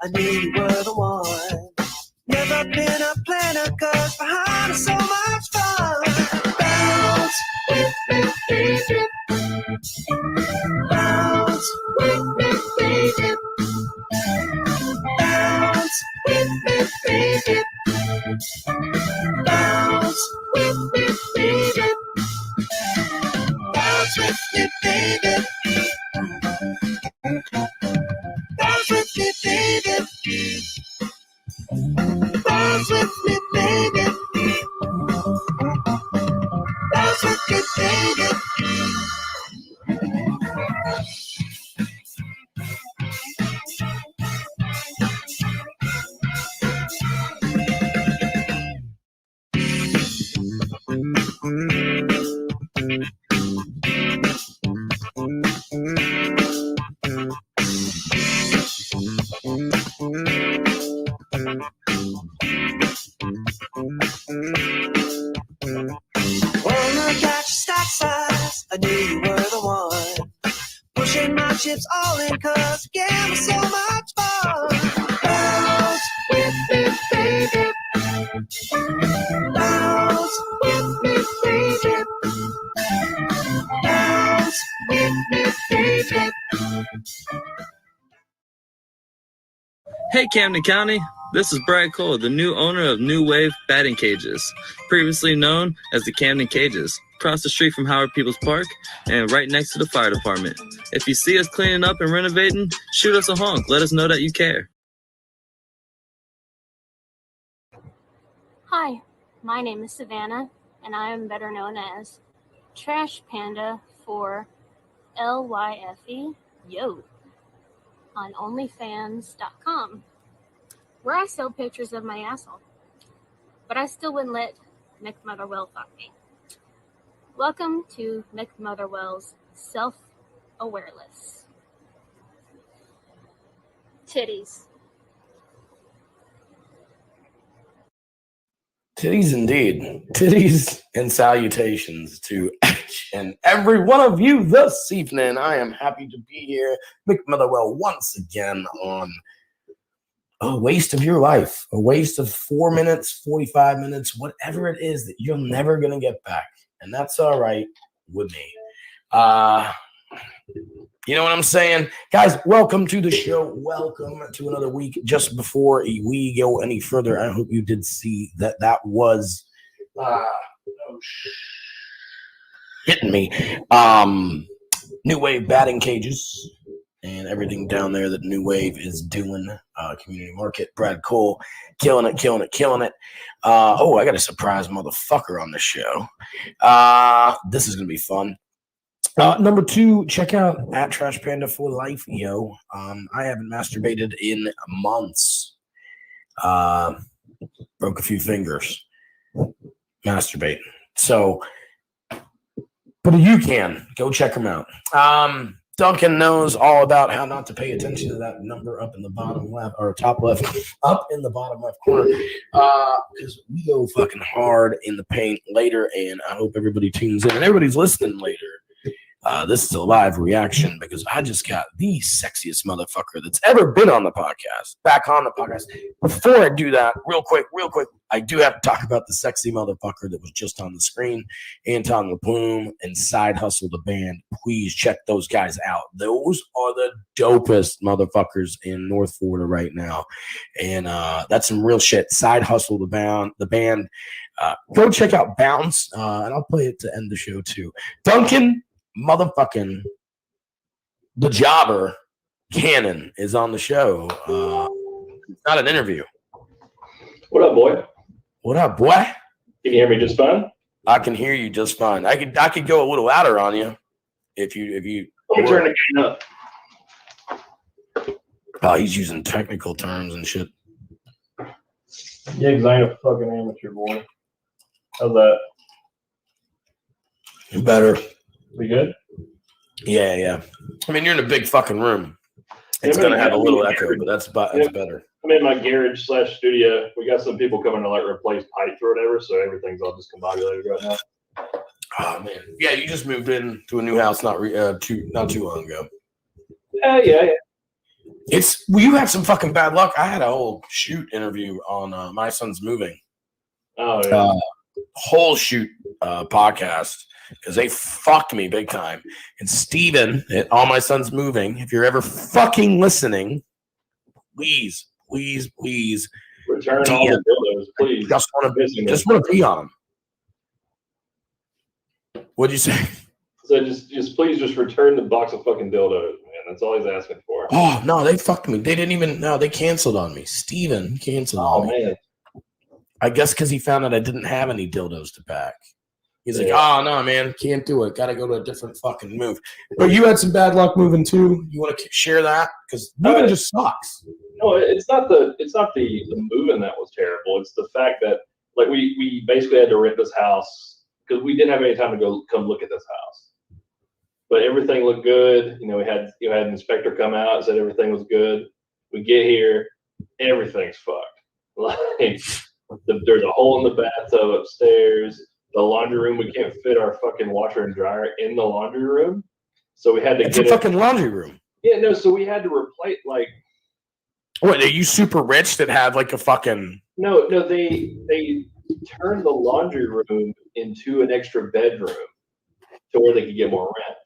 I knew you were the one. Never been a planner, cause behind is so much fun. Bounce with me, baby. Bounce with me, baby. Bounce with me, baby. Bounce with me, baby. Bounce with me, baby. Bounce with me, baby. Bounce with me, baby. Bounce with me, baby. I knew you were the one. Pushing my chips all in, cause the game was so much fun. Bounce with me, baby. Bounce with me, baby. Bounce with me, baby. Hey Camden County, this is Brad Cole, the new owner of New Wave Batting Cages, previously known as the Camden Cages, across the street from Howard Peoples Park and right next to the fire department. If you see us cleaning up and renovating, shoot us a honk. Let us know that you care. Hi, my name is Savannah, and I am better known as Trash Panda for LYFE, yo, on OnlyFans.com, where I sell pictures of my asshole. But I still wouldn't let Mick Motherwell fuck me. Welcome to Mick Motherwell's Self-Awareless. Titties. Titties indeed. Titties and salutations to each and every one of you this evening. I am happy to be here, Mick Motherwell, once again on a waste of your life, a waste of 4 minutes, 45 minutes, whatever it is that you're never going to get back. And that's all right with me. You know what I'm saying? Guys, welcome to the show. Welcome to another week. Just before we go any further, I hope you did see that was hitting me. New Wave Batting Cages and everything down there that New Wave is doing. Community Market, Brad Cole, killing it. Oh, I got a surprise motherfucker on the show. This is going to be fun. Number 2, check out at Trash Panda for life, yo. I haven't masturbated in months. Broke a few fingers. Masturbate. So, but you can go check them out. Duncan knows all about how not to pay attention to that number up in the bottom left or top left, up in the bottom left corner, because we go fucking hard in the paint later, and I hope everybody tunes in and everybody's listening later. This is a live reaction because I just got the sexiest motherfucker that's ever been on the podcast, back on the podcast. Before I do that, real quick, I do have to talk about the sexy motherfucker that was just on the screen, Anton LeBloom and Side Hustle the band. Please check those guys out. Those are the dopest motherfuckers in North Florida right now. And that's some real shit. Side Hustle the band. Go check out Bounce, and I'll play it to end the show too. Duncan motherfucking the Jobber Cannon is on the show. It's not an interview. What up, boy? What up, boy? Can you hear me just fine? I can hear you just fine. I could go a little louder on you if you. Let me turn the gain up. Oh, he's using technical terms and shit. Yeah, because I ain't a fucking amateur, boy. How's that? Better. We good? Yeah. I mean, you're in a big fucking room. It's gonna have a little echo, but that's better. I'm in my garage / studio. We got some people coming to like replace pipes or whatever, so everything's all discombobulated right now. Oh man, yeah, you just moved in to a new house not too long ago. Yeah. You had some fucking bad luck. I had a whole shoot interview on My Son's Moving. Oh yeah. Whole shoot podcast because they fucked me big time. And Steven at All My Son's Moving, if you're ever fucking listening, please Return all the dildos, please. just want to pee on them. What'd you say? So just please just return the box of fucking dildos, man. That's all he's asking for. Oh no, they fucked me. They didn't even. No, they canceled on me. Steven canceled on me. Man. I guess because he found out I didn't have any dildos to pack. He's like, oh no, man, can't do it. Got to go to a different fucking move. But you had some bad luck moving too. You want to share that because moving just sucks. No, it's not the moving that was terrible. It's the fact that like we basically had to rent this house because we didn't have any time to come look at this house. But everything looked good. You know, we had an inspector come out and said everything was good. We get here, everything's fucked. Like there's a hole in the bathtub upstairs. The laundry room, we can't fit our fucking washer and dryer in the laundry room, so we had to get a fucking laundry room. Yeah, no, so we had to replace like. What, are you super rich that have like a fucking? No, they turned the laundry room into an extra bedroom to where they could get more rent.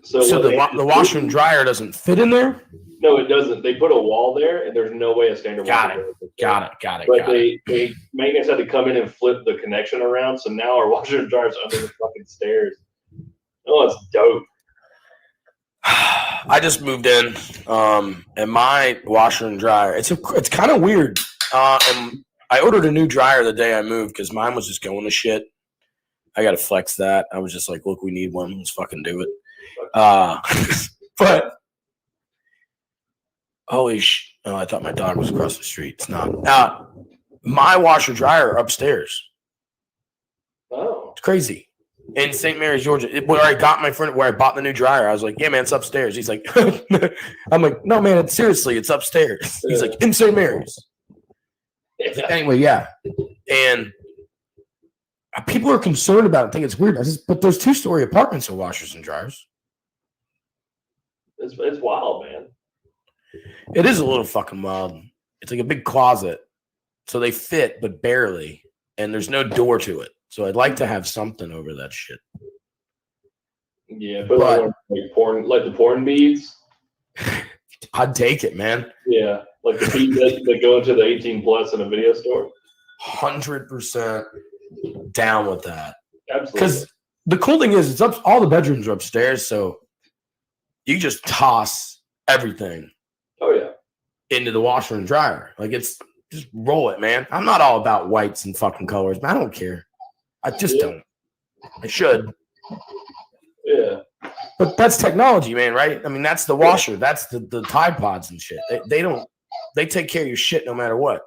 So the washer and dryer doesn't fit in there? No, it doesn't. They put a wall there, and there's no way a standard washer Got it. But they maintenance had to come in and flip the connection around, so now our washer and dryer's under the fucking stairs. Oh, it's dope. I just moved in, and my washer and dryer, it's kind of weird. And I ordered a new dryer the day I moved because mine was just going to shit. I got to flex that. I was just like, look, we need one. Let's fucking do it. But holy oh, I thought my dog was across the street. It's not. My washer dryer upstairs. Oh, it's crazy. In St. Mary's, Georgia, where I bought the new dryer, I was like, yeah, man, it's upstairs. He's like, I'm like, no, man, it's upstairs. He's like, in St. Mary's. Yeah. Anyway, yeah. And people are concerned about it. I think it's weird. But there's 2-story apartments with washers and dryers. It's wild, man. It is a little fucking wild. It's like a big closet. So they fit, but barely. And there's no door to it. So I'd like to have something over that shit. Yeah, but like the porn beads. I'd take it, man. Yeah, like the beads that go into the 18+ in a video store. 100% down with that. Absolutely. Because the cool thing is, it's up. All the bedrooms are upstairs, so you just toss everything. Oh yeah. Into the washer and dryer. Like just roll it, man. I'm not all about whites and fucking colors, but I don't care. I just don't. I should. Yeah. But that's technology, man, right? I mean, that's the washer. That's the Tide Pods and shit. They take care of your shit no matter what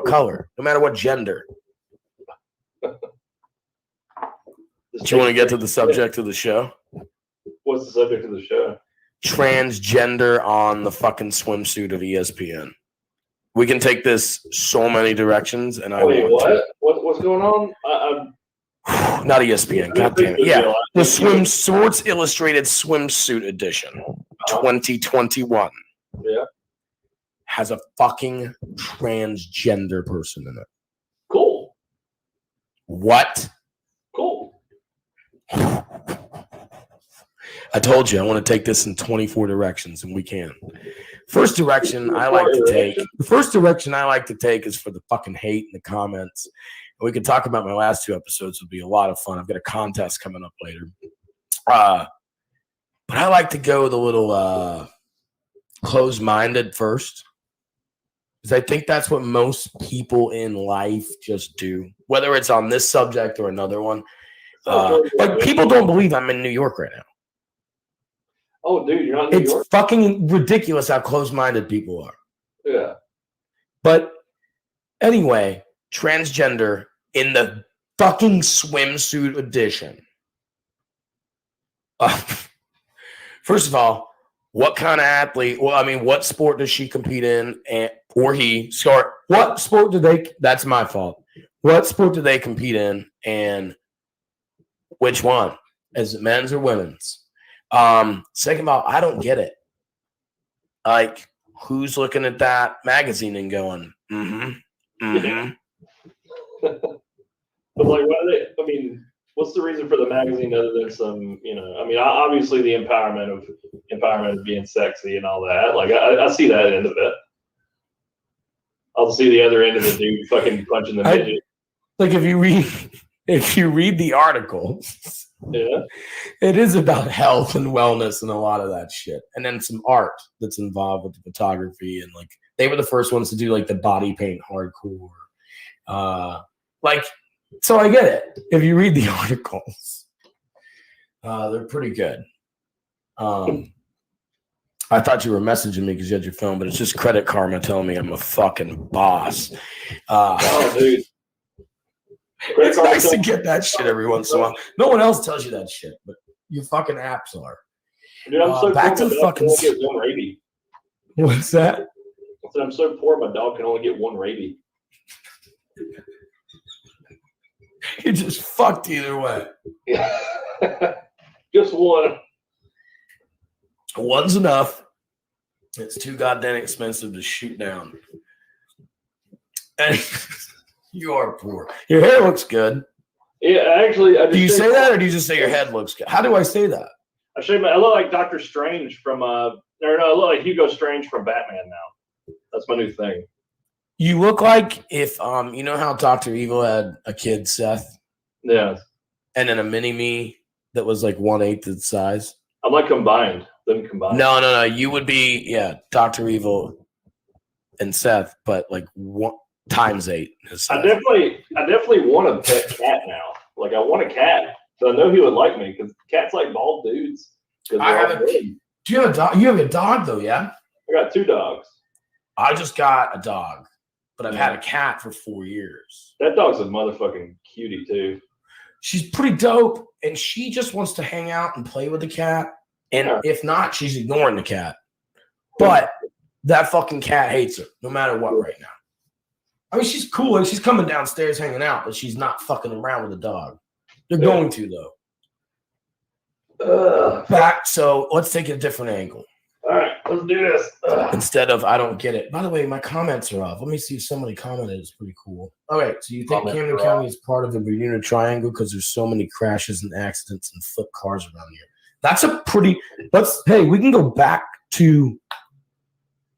color, no matter what gender. Do you want to get to the subject of the show? What's the subject of the show? Transgender on the fucking swimsuit of ESPN. We can take this so many directions, and What's going on? Not ESPN. God damn it. Yeah, the Sports Illustrated Swimsuit Edition, 2021. Yeah, has a fucking transgender person in it. Cool. What? Cool. I told you I want to take this in 24 directions, and we can. First direction I like to take. The first direction I like to take is for the fucking hate in the comments. And we can talk about my last 2 episodes. It'll be a lot of fun. I've got a contest coming up later. But I like to go the little closed-minded first. Because I think that's what most people in life just do. Whether it's on this subject or another one. Like people don't believe I'm in New York right now. Oh, dude, you're not in New York? It's fucking ridiculous how close-minded people are. Yeah. But anyway, transgender in the fucking swimsuit edition. First of all, what kind of athlete? Well, I mean, what sport does she compete in? Or he? Sorry, what sport do they? That's my fault. What sport do they compete in? And which one? Is it men's or women's? Second of all, I don't get it. Like, who's looking at that magazine and going, But like, why do they? I mean, what's the reason for the magazine other than some, I mean, obviously the empowerment of being sexy and all that. Like, I see that end of it. I'll see the other end of the dude fucking punching the midget. Like, if you read the articles, Yeah, it is about health and wellness and a lot of that shit, and then some art that's involved with the photography, and like they were the first ones to do like the body paint hardcore, like. So I get it. If you read the articles, they're pretty good. I thought you were messaging me because you had your phone, but it's just Credit Karma telling me I'm a fucking boss. oh, dude. It's nice to get that shit every once in a while. No one else tells you that shit, but your fucking apps are. Dude, I'm so back poor to my the dog can fucking. only get one rabies. What's that? I said, I'm so poor my dog can only get one rabies. You just fucked either way. Just one. One's enough. It's too goddamn expensive to shoot down. And you are poor. Your hair looks good. Yeah, actually. Do you say that, or do you just say your head looks good? How do I say that? I look like Doctor Strange from I look like Hugo Strange from Batman now. That's my new thing. You look like if you know how Dr. Evil had a kid, Seth? Yeah. And then a mini me that was like 1/8 its size. I'm like combined. Them combined. No. You would be, Dr. Evil and Seth, but like 1x8. I definitely want a pet cat now. Like, I want a cat. So I know he would like me because cats like bald dudes. Do you have a dog? You have a dog though, yeah? I got 2 dogs. I just got a dog, but I've had a cat for 4 years. That dog's a motherfucking cutie too. She's pretty dope, and she just wants to hang out and play with the cat. And if not, she's ignoring the cat. But that fucking cat hates her, no matter what right now. I mean, she's cool, and she's coming downstairs hanging out, but she's not fucking around with the dog. They're going to, though. So let's take a different angle. All right, let's do this. Instead of I don't get it. By the way, my comments are off. Let me see if somebody commented. It's pretty cool. All right, so you think Camden County is part of the Bermuda Triangle because there's so many crashes and accidents and flipped cars around here? That's a pretty. We can go back to.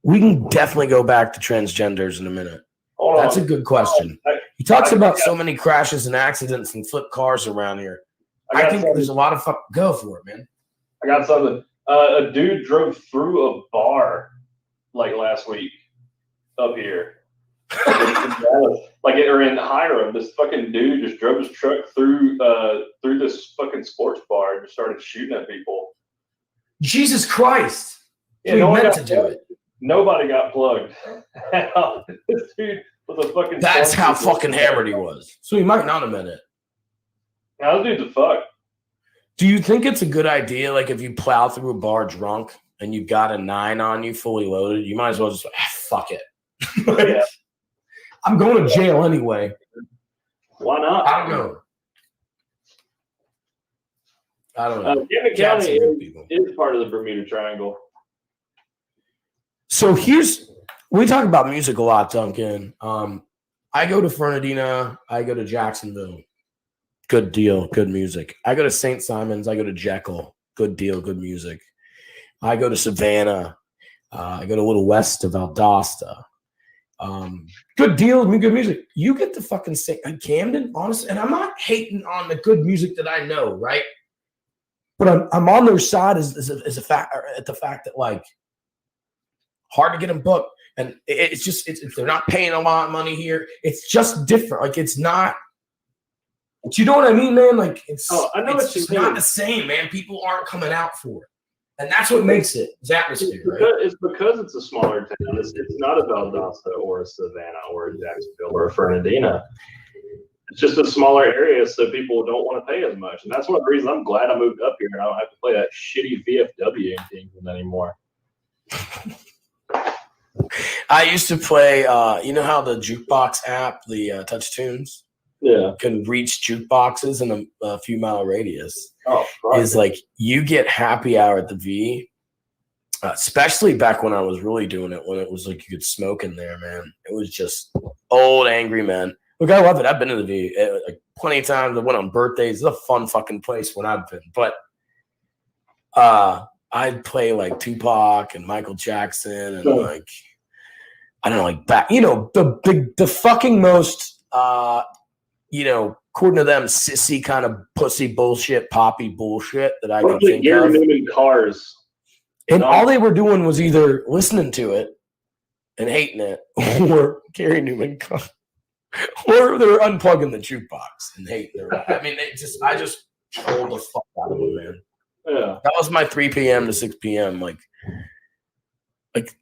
We can definitely go back to transgenders in a minute. That's a good question. He talks about so many crashes and accidents and flipped cars around here. I think there's a lot of go for it, man. I got something. A dude drove through a bar like last week up here. Or in Hiram, this fucking dude just drove his truck through this fucking sports bar and just started shooting at people. Jesus Christ! Yeah, we meant to do it. Nobody got plugged. This dude was a fucking. That's how fucking hammered he was. So he might not have meant it. Now this dude's a fuck. Do you think it's a good idea, like if you plow through a bar drunk and you've got a 9 on you, fully loaded, you might as well just fuck it. Yeah. I'm going to jail anyway. Why not? I don't know. Camden County is part of the Bermuda Triangle. So we talk about music a lot, Duncan. I go to Fernandina. I go to Jacksonville. Good deal, good music. I go to St. Simon's. I go to Jekyll. Good deal, good music. I go to Savannah. I go to a little west of Valdosta. Good deal, good music. You get to fucking Camden, honestly, and I'm not hating on the good music that I know, right? But I'm on their side as a fact, at the fact that like hard to get them booked, and it's just they're not paying a lot of money here. It's just different. Like it's not. Do you know what I mean, man? Like it's not the same, man. People aren't coming out for it. And that's what makes it. It's atmosphere, right? It's because it's a smaller town. It's not a Valdosta or a Savannah or a Jacksonville or a Fernandina. It's just a smaller area, so people don't want to pay as much. And that's one of the reasons I'm glad I moved up here and I don't have to play that shitty VFW in Kingston anymore. I used to play, you know how the jukebox app, the Touch Tunes, can reach jukeboxes in a few mile radius. Oh, is like you get happy hour at the V, Especially back when I was really doing it, when it was like you could smoke in there, man. It was just old angry men. Look, I love it. I've been to the V like plenty of times. I went on birthdays. It's a fun fucking place when I've been. But I'd play like Tupac and Michael Jackson and like I don't know, like back. You know, the fucking most you know, according to them, sissy kind of pussy bullshit, poppy bullshit that I can think Gary of. Newman cars. And all they were doing was either listening to it and hating it, or Gary Newman, or they were unplugging the jukebox and hating it. I mean, I just trolled the fuck out of them, man. Yeah. That was my 3 p.m. to 6 p.m. Like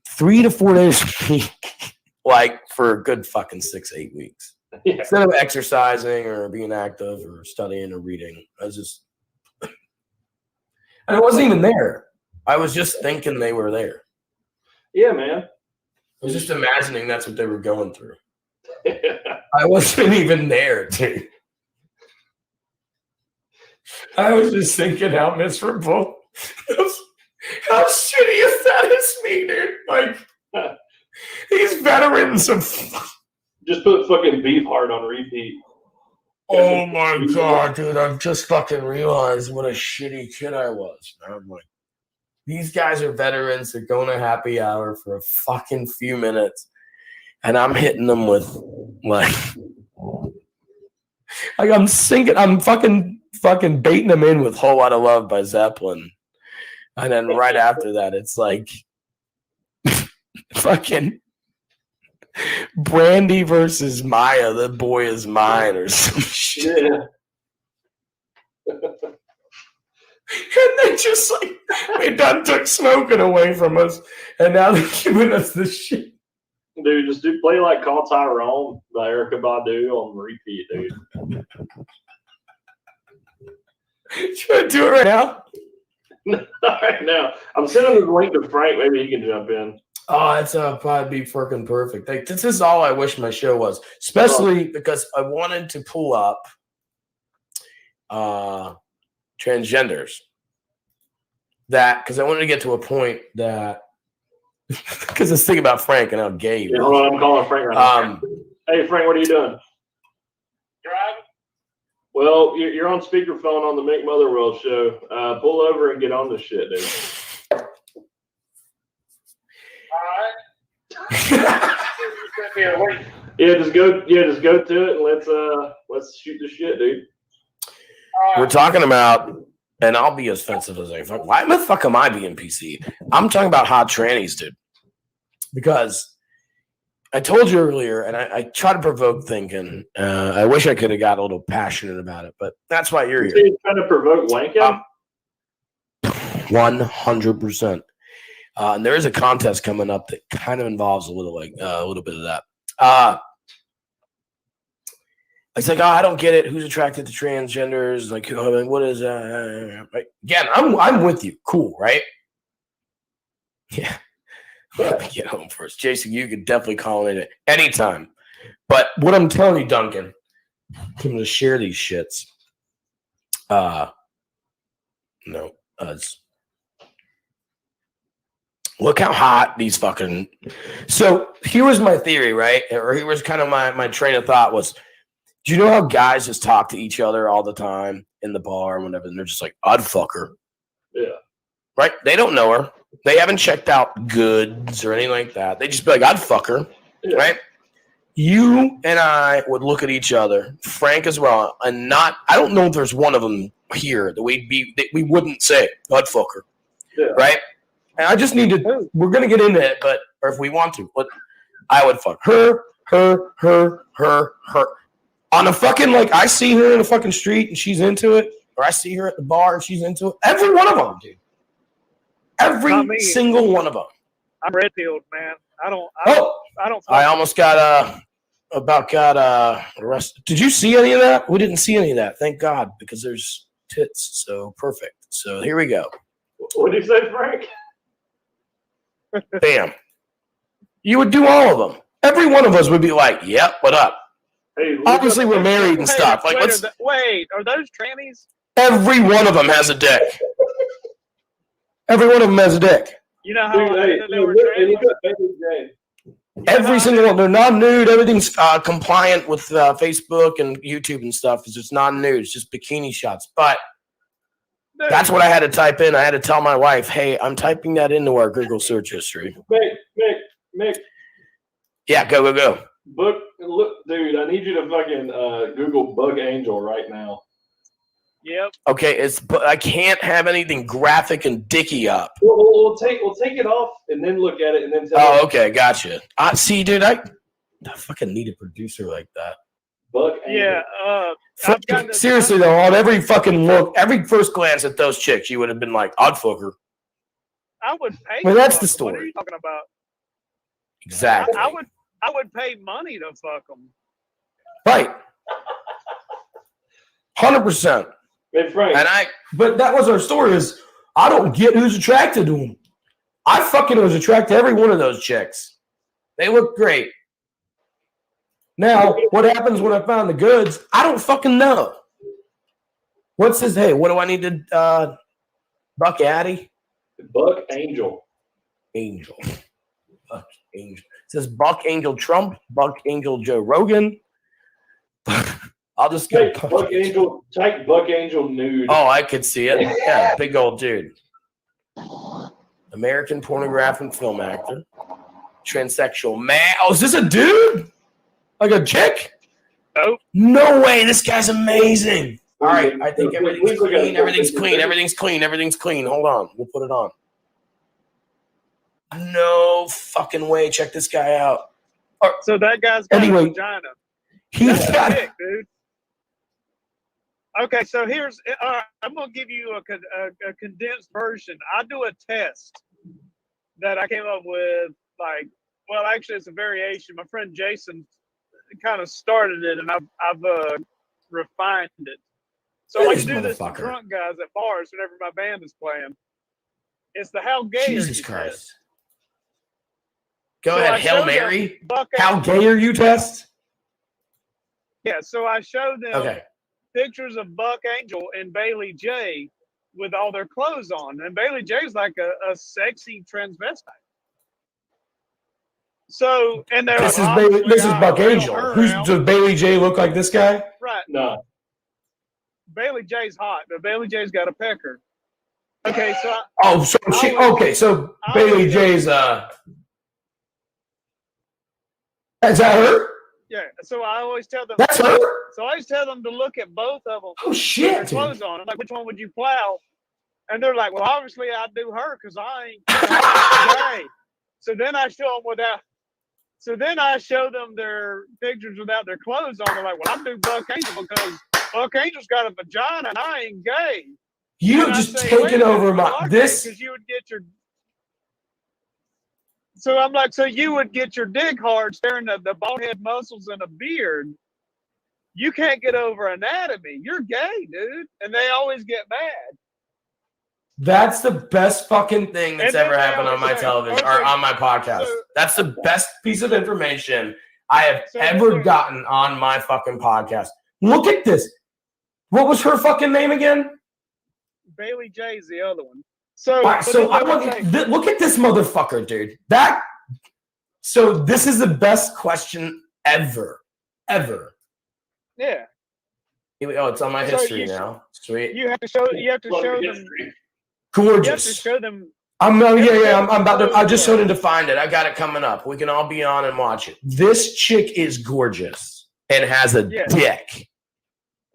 3 to 4 days a week, like for a good fucking 6-8 weeks. Yeah. Instead of exercising or being active or studying or reading, I was just, and I wasn't even there. I was just thinking they were there. Yeah, man. I was just imagining that's what they were going through. I wasn't even there, dude. I was just thinking how miserable, how shitty is that is me, dude. Like, these veterans of... Just put fucking Beefheart on repeat. Oh my God, dude. I've just fucking realized what a shitty kid I was. I'm like, these guys are veterans. They're going to happy hour for a fucking few minutes. And I'm hitting them with, like I'm sinking. I'm fucking baiting them in with Whole Lotta Love by Zeppelin. And then right after that, it's like fucking Brandy versus Maya. The boy is mine or some shit. Yeah. And they just like, they done took smoking away from us, and now they're giving us this shit. Dude, just play like Call Tyrone by Erykah Badu on repeat, dude. Should I do it right now? All right, now I'm sending the link to Frank. Maybe he can jump in. Oh, it's probably be freaking perfect. Like, this is all I wish my show was, especially because I wanted to pull up transgenders. That because I wanted to get to a point that because this thing about Frank and how gay he was. Well, I'm calling Frank right now. Hey, Frank, what are you doing? Driving. Well, you're on speakerphone on the Mick Motherwell show. Pull over and get on this shit, dude. All right. Yeah, just go to it and let's shoot the shit, dude. We're talking about, and I'll be as offensive as I fuck. Why the fuck am I being PC? I'm talking about hot trannies, dude. Because I told you earlier, and I try to provoke thinking. I wish I could have got a little passionate about it, but that's why you're here. You're trying to provoke wanking? 100%. And there is a contest coming up that kind of involves a little bit of that. It's like, oh, I don't get it. Who's attracted to transgenders? Like, what is that? Again, I'm with you. Cool, right? Yeah. Let me get home first. Jason, you could definitely call in at any time. But what I'm telling you, Duncan, I'm going to share these shits. Look how hot these fucking... So here was my theory, right? Or here was kind of my train of thought was, do you know how guys just talk to each other all the time in the bar and whatever, and they're just like, I'd fuck her. Yeah. Right? They don't know her. They haven't checked out goods or anything like that. They just be like, I'd fuck her. Yeah. Right? You and I would look at each other, Frank as well, and I don't know if there's one of them here that we wouldn't say, I'd fuck her. Yeah. Right? And I just need to, we're going to get into it, or if we want to, but I would fuck her. On a fucking, like, I see her in the fucking street and she's into it, or I see her at the bar and she's into it. Every one of them, dude. Every single one of them. I'm red-pilled, man. I don't. I almost got arrested. Did you see any of that? We didn't see any of that. Thank God, because there's tits. So perfect. So here we go. What did you say, Frank? Bam. You would do all of them. Every one of us would be like, yep, what up? Hey, obviously, we're married and stuff. Like, are those trannies? Every one of them has a dick. Every one of them has a dick. You know how Dude, hey, they were look, hey, trans? look at Bailey J. Every single one. They're non-nude. Everything's compliant with Facebook and YouTube and stuff. It's just non-nude. It's just bikini shots. But Dude, that's what I had to type in. I had to tell my wife, hey, I'm typing that into our Google search history. Mick, Yeah, go. look, dude, I need you to fucking Google Bug Angel right now. Yep. Okay, but I can't have anything graphic and dicky up. We'll take it off and then look at it and then tell Oh, you okay, gotcha. See, dude, I fucking need a producer like that. Bug Angel. Yeah. I've got this- Seriously though, on every fucking look, every first glance at those chicks, you would have been like, I'd fuck her. I would pay. Well, to that's fuck the them. What are story. you talking about? Exactly. I would pay money to fuck them. Right. 100%. Hey, Frank. But that was our story. Is I don't get who's attracted to them. I fucking was attracted to every one of those chicks. They look great. Now, what happens when I found the goods? I don't fucking know. What's his? Hey, what do I need to? Buck Addy? Bug Angel. Angel. Buck Angel. It says Buck Angel Trump, Buck Angel Joe Rogan. I'll just go. Type Bug Angel. Type Bug Angel nude. Oh, I could see it. Yeah, big old dude. American pornographic film actor. Transsexual man. Oh, is this a dude? Like a chick? Nope. No way. This guy's amazing. All right. I think everything's Please look at clean. it. Everything's clean. Everything's clean. Everything's clean. Hold on. We'll put it on. No fucking way. Check this guy out. So that guy's got Anyway. a vagina. He's That's got. sick, dude. Okay, so here's. I'm gonna give you a condensed version. I do a test that I came up with. Like, well, actually, it's a variation. My friend Jason kind of started it, and I've refined it. So I like to do this to Motherfucker. drunk guys at bars whenever my band is playing. It's the how gay are Jesus you Christ. test. Go So I ahead. Hail showed them Mary. Buck How gay are you, test? Yeah, so I showed them Okay. pictures of Buck Angel and Bailey J with all their clothes on. And Bailey J's like a sexy transvestite. So, and they're This is like, Bailey, this is obviously, Buck I bail Angel. her Who's out. does Bailey J look like this guy? Right. No. Bailey J's hot, but Bailey J's got a pecker. Okay, so Oh, so she, okay, so Bailey J's is that her? yeah, so I always tell them. That's her. So I always tell them to look at both of them. Oh Their shit, dude. clothes on. I'm like, which one would you plow? And they're like, well, obviously I'd do her because I ain't gay. So then I show them without. So then I show them their pictures without their clothes on. They're like, well, I do Buck Angel because Buck Angel's got a vagina and I ain't gay. You And I just say, taken wait a minute, over you are my gay this. 'cause you would get your. So I'm like, so you would get your dick hard staring at the bald head muscles and a beard. You can't get over anatomy. You're gay, dude. And they always get mad. That's the best fucking thing that's And then ever they happened on always my say, television or okay, on my podcast. so- That's the best piece of information I have So- ever gotten on my fucking podcast. Look at this. What was her fucking name again? Bailey J's the other one. So, All right, but so then I they would want say, look at this motherfucker, dude. So this is the best question ever. yeah, Oh, it's on my So history you should- now. Sweet. you have to show. You have to Plug show in them. history. You have to Gorgeous. show them. I'm about to. I just showed him to find it. I got it coming up. We can all be on and watch it. This chick is gorgeous and has a Yeah. dick.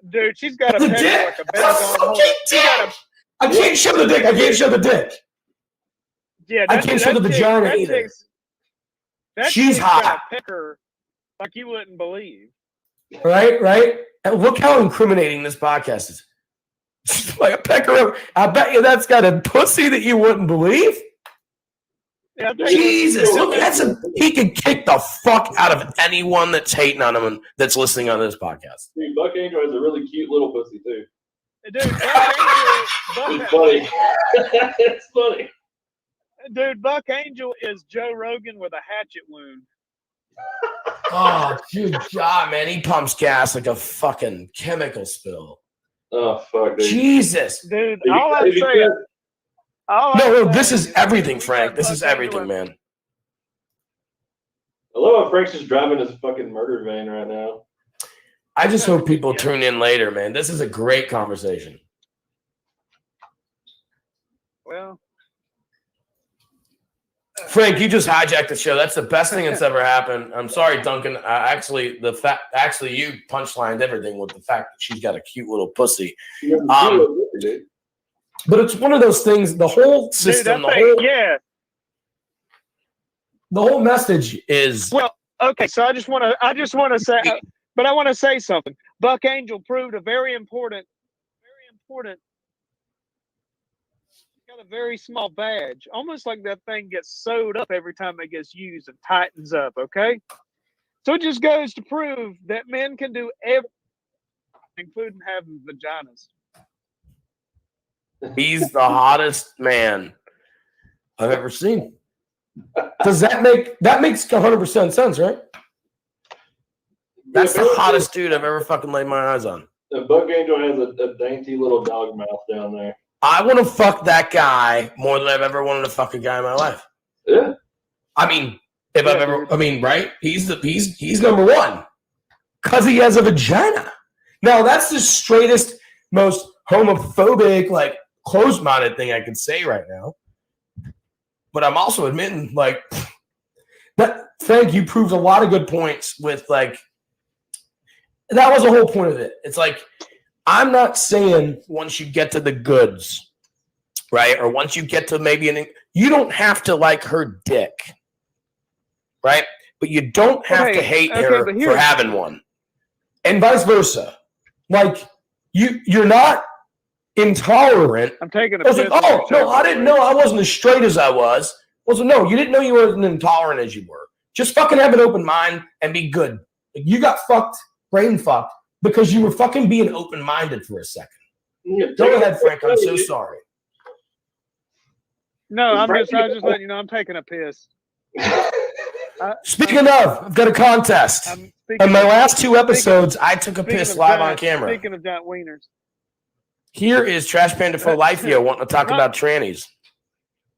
Dude, she's got a The pecker dick. like a That's a bell fucking dick. I can't show the dick. I can't show the dick. Yeah, I can't show the vagina either. She's chick's got hot. a pecker like you wouldn't believe. Right. And look how incriminating this podcast is. Like a pecker. I bet you that's got a pussy that you wouldn't believe. Yeah, I think- Jesus, look, he can kick the fuck out of anyone that's hating on him and that's listening on this podcast. Dude, Buck Angel has a really cute little pussy too. Dude, It's funny. It's funny. Buck Angel is Joe Rogan with a hatchet wound. Oh, good God, man. He pumps gas like a fucking chemical spill. Oh fuck, dude. Jesus. Dude, If all I'm you saying, No, this is everything, Frank. This is everything, man. I love how Frank's just driving his fucking murder van right now. I just hope people tune in later, man. This is a great conversation. Well, Frank, you just hijacked the show. That's the best thing that's ever happened. I'm sorry, Duncan. Actually, you punchlined everything with the fact that she's got a cute little pussy. But it's one of those things. The whole system, the whole message is okay. So I just want to say, but I want to say something. Buck Angel proved a very important. Got a very small badge, almost like that thing gets sewed up every time it gets used and tightens up. Okay, so it just goes to prove that men can do everything, including having vaginas. He's the hottest man I've ever seen. Does that makes 100% sense, right? That's the hottest dude I've ever fucking laid my eyes on. The Buck Angel has a dainty little dog mouth down there. I want to fuck that guy more than I've ever wanted to fuck a guy in my life. Yeah. I mean, right? He's number one because he has a vagina. Now that's the straightest, most homophobic, like closed-minded thing I could say right now. But I'm also admitting, like, that Frank, you proved a lot of good points with, like, that was the whole point of it. It's like, I'm not saying once you get to the goods, right? Or once you get to maybe you don't have to like her dick, right? But you don't have to hate her for having one. And vice versa. Like, you're not intolerant. I'm taking a I was like, oh, no, I didn't know I wasn't as straight as I was. Well, so no, you didn't know you weren't intolerant as you were. Just fucking have an open mind and be good. Like, you got fucked, brain fucked, because you were fucking being open-minded for a second. Go ahead, Frank. I'm so sorry. No, I was just letting you know I'm taking a piss. Speaking of, I've got a contest. In my last two episodes, I took a piss live on camera. Speaking of giant wieners. Here is Trash Panda for Life here wanting to talk about trannies.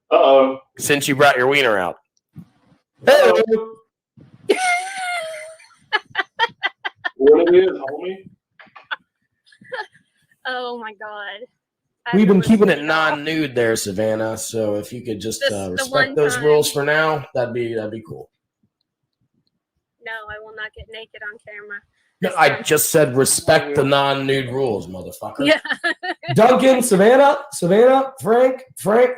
Uh-oh. Since you brought your wiener out. Hey. What it is, homie? Oh my God. We've been keeping it non-nude there, Savannah. So if you could just respect those rules for now, that'd be cool. No, I will not get naked on camera. No, I just said respect the non-nude rules, motherfucker. Yeah. Duncan, Savannah, Frank,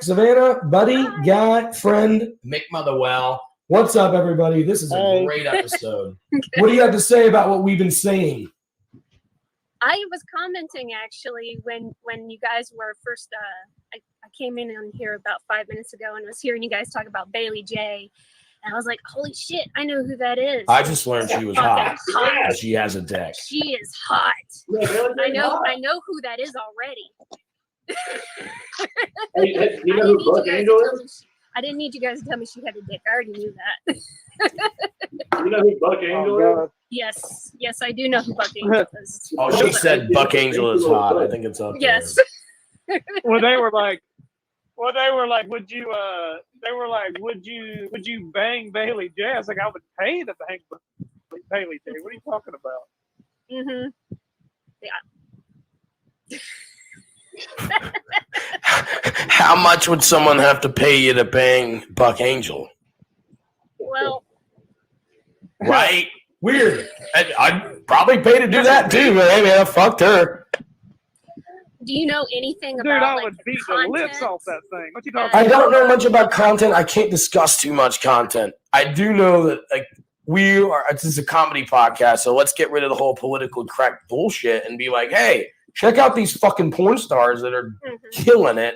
Savannah, buddy, guy, friend, Mick Motherwell. What's up, everybody? This is a great episode. What do you have to say about what we've been saying? I was commenting actually when you guys were first. I came in on here about 5 minutes ago and was hearing you guys talk about Bailey J. And I was like, holy shit, I know who that is. I just learned she was hot. She has a dick. She is hot. I know who that is already. Hey, you know who Buck Angel is? I didn't need you guys to tell me she had a dick. I already knew that. You know who Buck Angel is? Yes, I do know who Buck Angel is. Oh, she said Buck Angel is hot. I think it's up there. Yes. Well, they were like, would you bang Bailey J? I was like, I would pay to bang Bailey J. What are you talking about? Mm-hmm. Yeah. How much would someone have to pay you to bang Buck Angel? Well, right? Weird. I'd probably pay to do that too. But hey, man, I fucked her. Do you know anything Dude, about I would beat the lips off that thing. What you talking I about? don't know much about content. I can't discuss too much content. I do know that this is a comedy podcast, so let's get rid of the whole political correct bullshit and be like, hey, check out these fucking porn stars that are killing it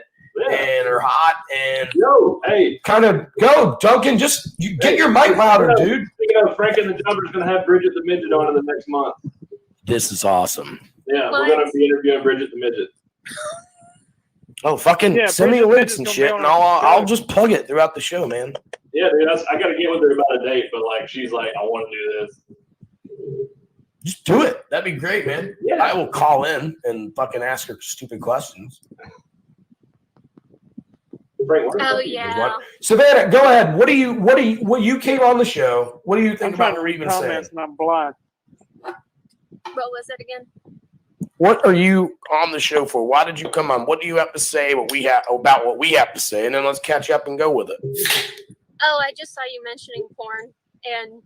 and are hot and kind of go, Duncan. Just get your mic louder, dude. Speaking of, Frank and the Jumper's going to have Bridget the Midget on in the next month. This is awesome. Yeah, we're going to be interviewing Bridget the Midget. Oh, fucking send me the links and shit, and I'll just plug it throughout the show, man. Yeah, dude, I got to get with her about a date, but she's like, I want to do this. Just do it. That'd be great, man. Yeah. I will call in and fucking ask her stupid questions. Frank, what are Oh cookies? yeah. Savannah, go ahead. What you came on the show? What do you think I'm trying about to what read we've been saying? comments and I'm blind. What was it again? What are you on the show for? Why did you come on? What do you have to say? What we have about what we have to say, and then let's catch up and go with it. Oh, I just saw you mentioning porn, and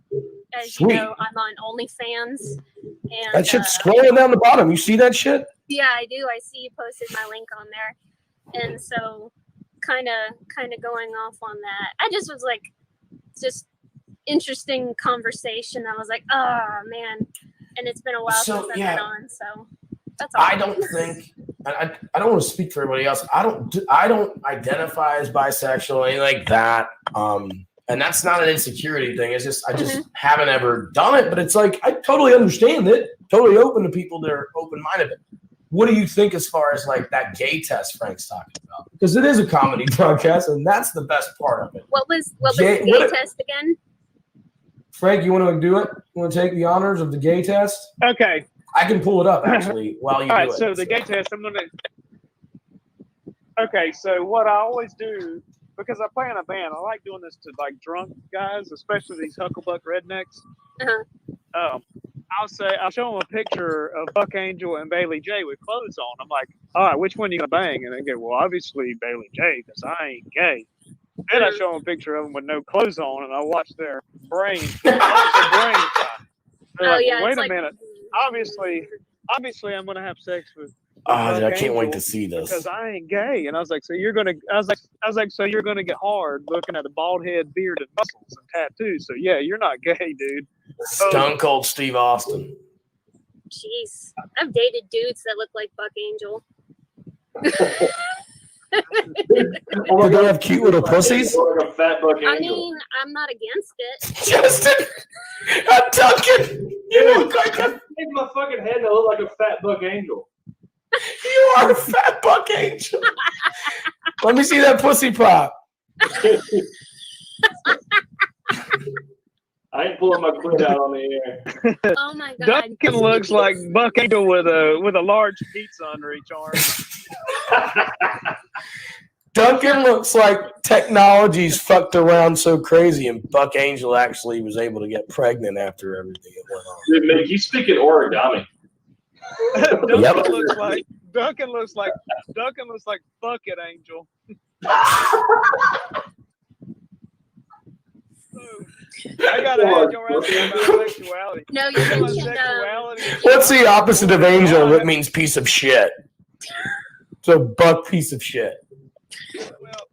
as Sweet. you know, I'm on OnlyFans. And That shit's scrolling down the bottom. You see that shit? yeah, I do. I see you posted my link on there, and so kind of going off on that. I just was like, just interesting conversation. I was like, oh man, and it's been a while So, since I've yeah. been on, so that's all. I don't think I don't want to speak for everybody else. I don't identify as bisexual or anything like that. And that's not an insecurity thing. It's just I just haven't ever done it. But it's like I totally understand it. Totally open to people that are open-minded. What do you think as far as like that gay test Frank's talking about? Because it is a comedy broadcast, and that's the best part of it. What was the gay test again? Frank, you want to do it? You want to take the honors of the gay test? Okay. I can pull it up actually while you All do right. it. So the gay test, I'm gonna. Okay. So what I always do, because I play in a band, I like doing this to like drunk guys, especially these hucklebuck rednecks. Uh-huh. I'll show them a picture of Buck Angel and Bailey J with clothes on. I'm like, all right, which one you gonna bang? And they go, well, obviously Bailey J, because I ain't gay. Then I show them a picture of them with no clothes on, and I watch their brains. They're like, yeah. wait it's a like, minute. Obviously, I'm gonna have sex with. I Buck can't wait Angel to see this. because I ain't gay. And I was like, so you're gonna. I was like, so you're gonna get hard looking at a bald head, beard, and muscles and tattoos. So yeah, you're not gay, dude. Stone Cold Steve Austin. Jeez, I've dated dudes that look like Buck Angel. Do they have cute little pussies? Like a fat Buck Angel. I mean, I'm not against it. Justin, Duncan, you look like a Make my fucking head to look like a fat Buck Angel. you are a fat Buck Angel. Let me see that pussy pop. I ain't pulling my clit out on the air. Oh my god. Duncan looks like Buck Angel with a large pizza under each arm. Duncan looks like technology's fucked around so crazy, and Buck Angel actually was able to get pregnant after everything that went on. Dude, man, you speak in origami. Duncan looks like Bucket Angel. I gotta add your answer about sexuality. No, you mentioned Sexuality. What's the opposite of angel? That means piece of shit. So Buck piece of shit. Well,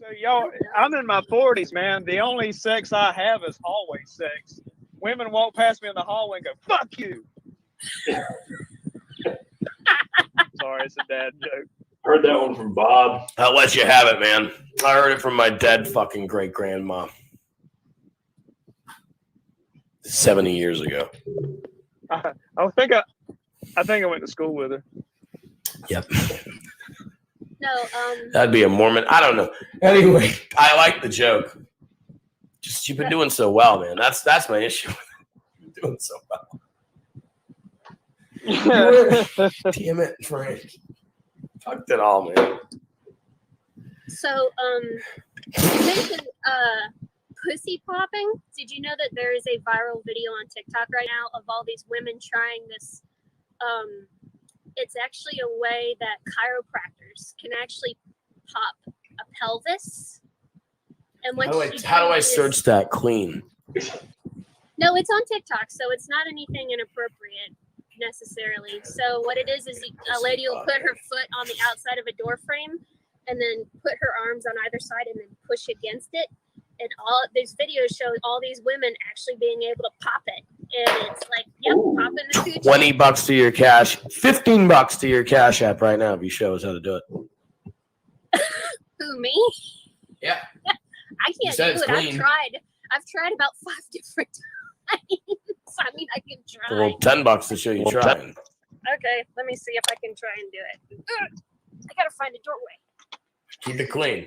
so y'all, I'm in my 40s, man. The only sex I have is hallway sex. Women walk past me in the hallway and go, "Fuck you." Sorry, it's a dad joke. Heard that one from Bob. I'll let you have it, man. I heard it from my dead fucking great grandma 70 years ago. I think I went to school with her. Yep. no, That'd be a Mormon. I don't know. Anyway, I like the joke. Just you've been doing so well, man. That's my issue. You're doing so well. Damn it, Frank. Fucked it all, man. so you mentioned pussy popping. Did you know that there is a viral video on TikTok right now of all these women trying this? It's actually a way that chiropractors can actually pop a pelvis. And what How do I search that clean? No, it's on TikTok, so it's not anything inappropriate necessarily. So what it is a lady will put her foot on the outside of a door frame and then put her arms on either side and then push against it. And all these videos show all these women actually being able to pop it. And it's like, yep, popping the coochie. $20 to your cash, $15 to your Cash App right now if you show us how to do it. Who, me? Yeah. I can't do it. I've tried about 5 different times. I mean, I can try. Well, $10 to show you trying. Okay, let me see if I can try and do it. I gotta find a doorway. Keep it clean.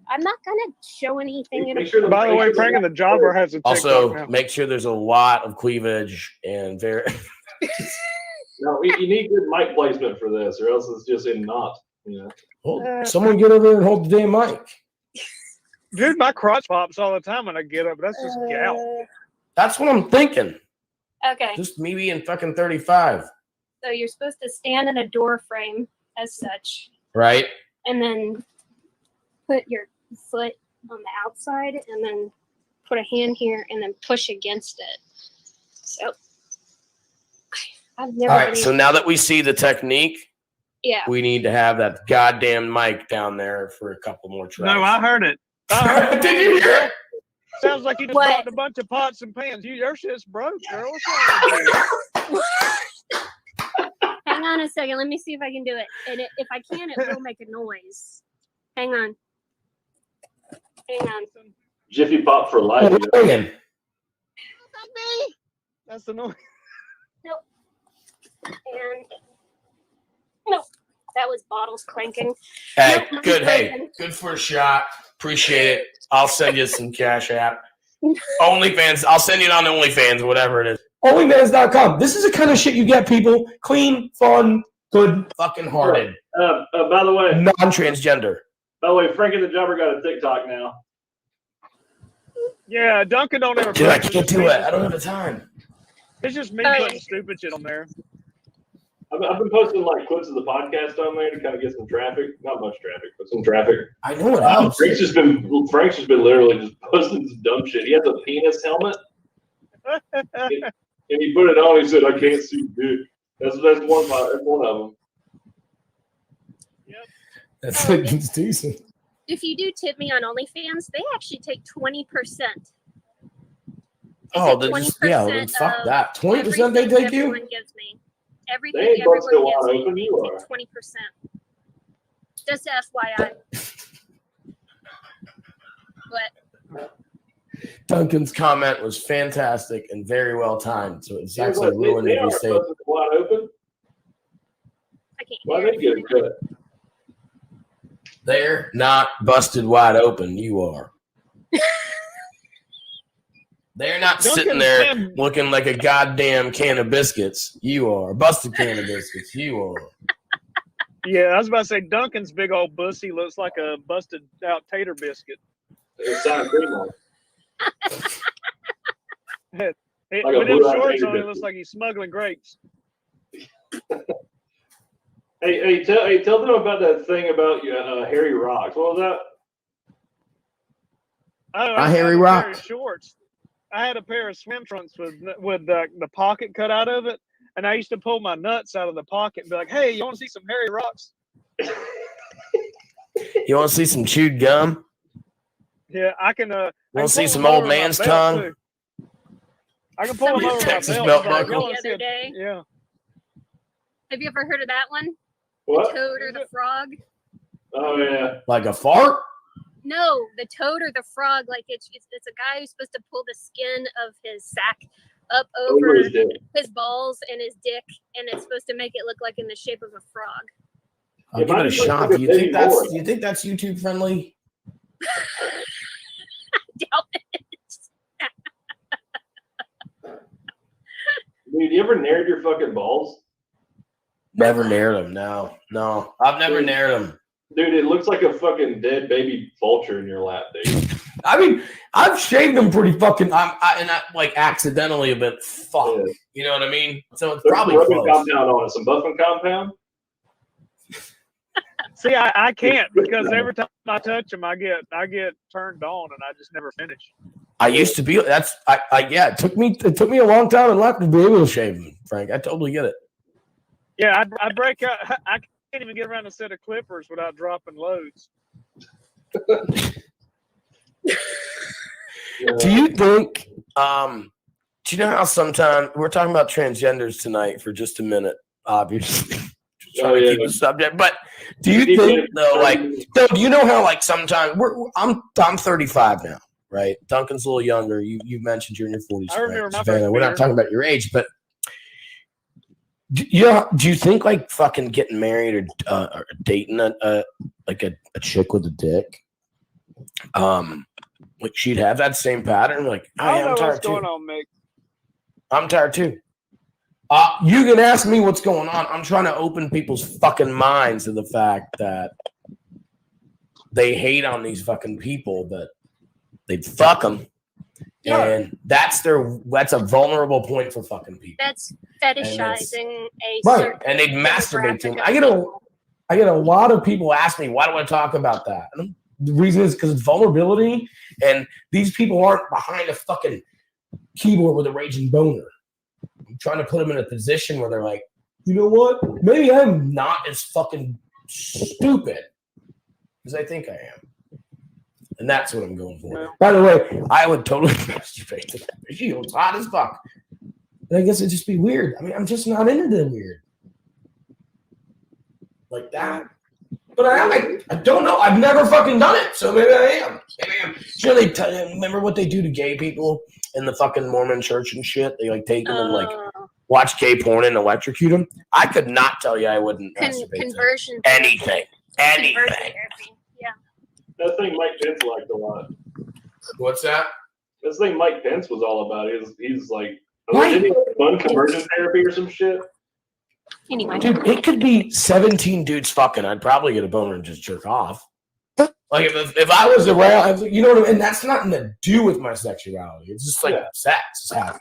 I'm not gonna show anything. By the way, Frank and the Jobber has a TikTok Also, now. make sure there's a lot of cleavage and very. No, you need good mic placement for this, or else it's just in knot. You know. Well, someone get over there and hold the damn mic. Dude, my crotch pops all the time when I get up. That's just gout. That's what I'm thinking. Okay. Just me being fucking 35. So you're supposed to stand in a door frame as such, Right? and then put your foot on the outside, and then put a hand here, and then push against it. So I've never. All right. So now that we see the technique, yeah. we need to have that goddamn mic down there for a couple more tries. No, I heard it. I heard it. Did you hear it? Sounds like you just dropped a bunch of pots and pans. Your shit's broke, girl. What's wrong with you? Hang on a second. Let me see if I can do it. And if I can, it will make a noise. Hang on. Hang on. Jiffy Pop for life. Again. That's the noise. Nope. And nope. That was bottles clanking. Hey, Nope, good. Hey, broken. good for a shot. Appreciate it. I'll send you some Cash App. OnlyFans. I'll send you it on OnlyFans, whatever it is. OnlyFans.com. This is the kind of shit you get, people. Clean, fun, good, fucking hearted. By the way, non-transgender. Frankie the Jobber got a TikTok now. Yeah, Duncan don't ever. Dude, I can't do it. I don't have the time. It's just me putting stupid shit on there. I've been posting like clips of the podcast on there to kind of get some traffic. Not much traffic, but some traffic. I know it helps. Frank's just been literally just posting some dumb shit. He has a penis helmet, and he put it on. He said, "I can't see dick." That's one of them. Yep. That's decent. If you do tip me on OnlyFans, they actually take 20%. Oh, then just well, fuck that. 20% they take you? Everyone gives me. Everything They ain't everyone busted wide gives open, me, you they are. take 20%. Just FYI. But Duncan's comment was fantastic and very well timed, so it's actually ruined They if you are say busted wide open. I can't Why hear they get a cut? they're not busted wide open. You are. They're not sitting there looking like a goddamn can of biscuits. You are. Busted can of biscuits. You are. Yeah, I was about to say Duncan's big old bussy looks like a busted out tater biscuit. It's sour cream on. With a them blue-eyed shorts tater on, it biscuit. looks like he's smuggling grapes. Hey, tell them about that thing about Harry Rocks. What was that? I Harry had a pair Rock. of shorts. I had a pair of swim trunks with the pocket cut out of it, and I used to pull my nuts out of the pocket and be like, "Hey, you want to see some Harry Rocks?" You want to see some chewed gum? Yeah, I can. Want to see some old man's tongue? I can pull them over my Texas belt. belt Like, buckle. "Y'all the other day. Yeah. Have you ever heard of that one? What? The toad or the frog? Oh yeah. Like a fart? No, the toad or the frog. Like it's a guy who's supposed to pull the skin of his sack up over Over his dick. his balls and his dick, and it's supposed to make it look like in the shape of a frog. I'll give it a shot. Do you think that's YouTube friendly? Doubt it. Dude, you ever nared your fucking balls? Never nared them. No. I've never nared them. Dude, it looks like a fucking dead baby vulture in your lap, dude. I mean, I've shaved them pretty fucking. I like accidentally a bit. Fuck, Yeah. you know what I mean? So it's There's probably some rubbing close. compound on it. Some buffing compound. See, I can't because every time I touch them, I get turned on, and I just never finish. I used to be. Yeah. It took me a long time in life to be able to shave them, Frank. I totally get it. Yeah, I break out. I can't even get around a set of clippers without dropping loads. Do you think? Do you know how sometimes we're talking about transgenders tonight for just a minute? Obviously, just trying to keep the subject. But do you think though? Do you know how like sometimes I'm 35 now, right? Duncan's a little younger. You mentioned you're in your 40s. I remember right? my Savannah, first we're not beer. talking about your age, but do you think like fucking getting married or dating a chick with a dick, like she'd have that same pattern? Like, I don't I'm know tired what's going too. on, Mick. I'm tired too. You can ask me what's going on. I'm trying to open people's fucking minds to the fact that they hate on these fucking people, but they fuck them. And that's a vulnerable point for fucking people. That's fetishizing a right. certain And they masturbate to them. demographic of I get a lot of people ask me, why do I talk about that? And the reason is because it's vulnerability, and these people aren't behind a fucking keyboard with a raging boner. I'm trying to put them in a position where they're like, you know what? Maybe I'm not as fucking stupid as I think I am. And that's what I'm going for. By the way, I would totally masturbate to that. She was hot as fuck. And I guess it'd just be weird. I mean, I'm just not into the weird. Like that. But I don't know. I've never fucking done it. So maybe I am. Sure, remember what they do to gay people in the fucking Mormon church and shit? They like take them and like watch gay porn and electrocute them. I could not tell you I wouldn't masturbate conversion to anything. Conversion therapy. Yeah. That thing Mike Pence liked a lot. What's that? This thing Mike Pence was all about. He's like, Right. didn't he have fun conversion therapy or some shit? Anyway. Dude, it could be 17 dudes fucking. I'd probably get a boner and just jerk off. Like if I was around, you know what I mean? And that's nothing to do with my sexuality. It's just like sex is happening.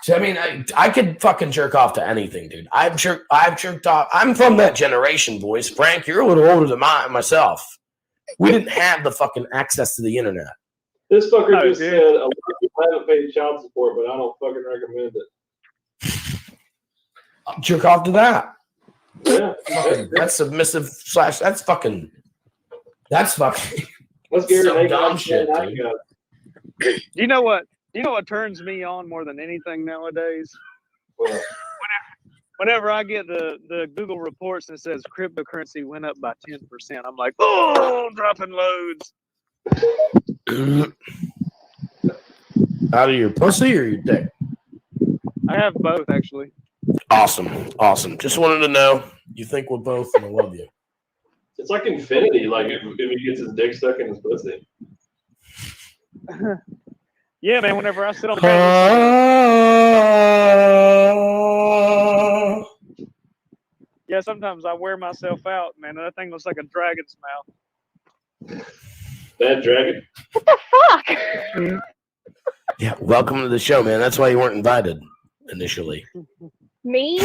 So I mean, I could fucking jerk off to anything, dude. I've jerked off. I'm from that generation, boys. Frank, you're a little older than myself. We didn't have the fucking access to the internet. This fucker just said a lot of people haven't paid child support, but I don't fucking recommend it. Jerk off to that. Yeah, that's submissive / that's fucking. Let's get some dumb shit, dude. You know what turns me on more than anything nowadays? Well, Whenever I get the Google reports and it says cryptocurrency went up by 10%, I'm like, oh, dropping loads. Out of your pussy or your dick? I have both, actually. Awesome. Just wanted to know. You think we're both, and I love you. it's like infinity. Like if he gets his dick stuck in his pussy. Yeah, man. Whenever I sit on the yeah, sometimes I wear myself out, man. That thing looks like a dragon's mouth. That dragon. What the fuck? Yeah, welcome to the show, man. That's why you weren't invited initially. Me?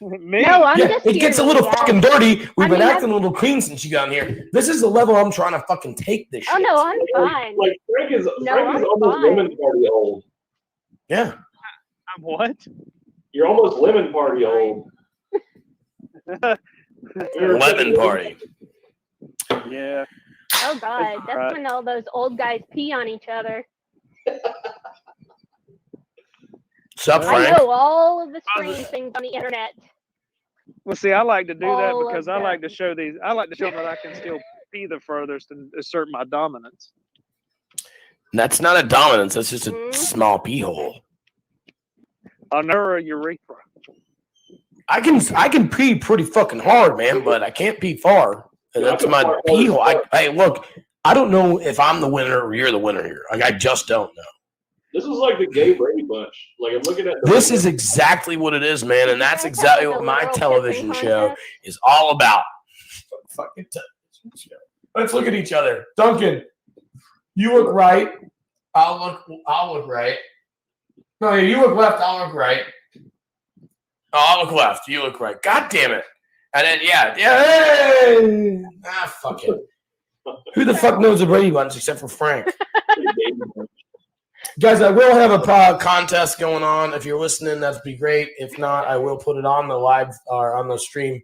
Me? No, I'm Yeah, just it gets a here, little yeah. fucking dirty. We've been mean, acting a little clean since you got in here. This is the level I'm trying to fucking take this shit. Oh no, I'm fine. Like Frank is I'm almost fine. lemon party old. Yeah. I'm what? You're almost lemon party old. Lemon party. Yeah. Oh god, that's right. when all those old guys pee on each other. Sup, I Frank? know all of the strange things on the internet. Well, see, I like to do that All because of I like them. to show these. I like to show that I can still pee the furthest and assert my dominance. That's not a dominance. That's just a Mhm. small pee hole. A urethra. I can pee pretty fucking hard, man, but I can't pee far. And that's my pee hole. Hey, look, I don't know if I'm the winner or you're the winner here. Like, I just don't know. This is like the gay Brady Bunch. Like I'm looking at This is exactly what it is, man, and that's exactly what my television show is all about. Fucking television show. Let's look at each other. Duncan, you look right. I'll look right. No, you look left. I'll look right. Oh, I'll look left. You look right. God damn it! And then hey! Fuck it. Who the fuck knows the Brady Bunch except for Frank? Guys, I will have a contest going on. If you're listening, that'd be great. If not, I will put it on the live or on the stream.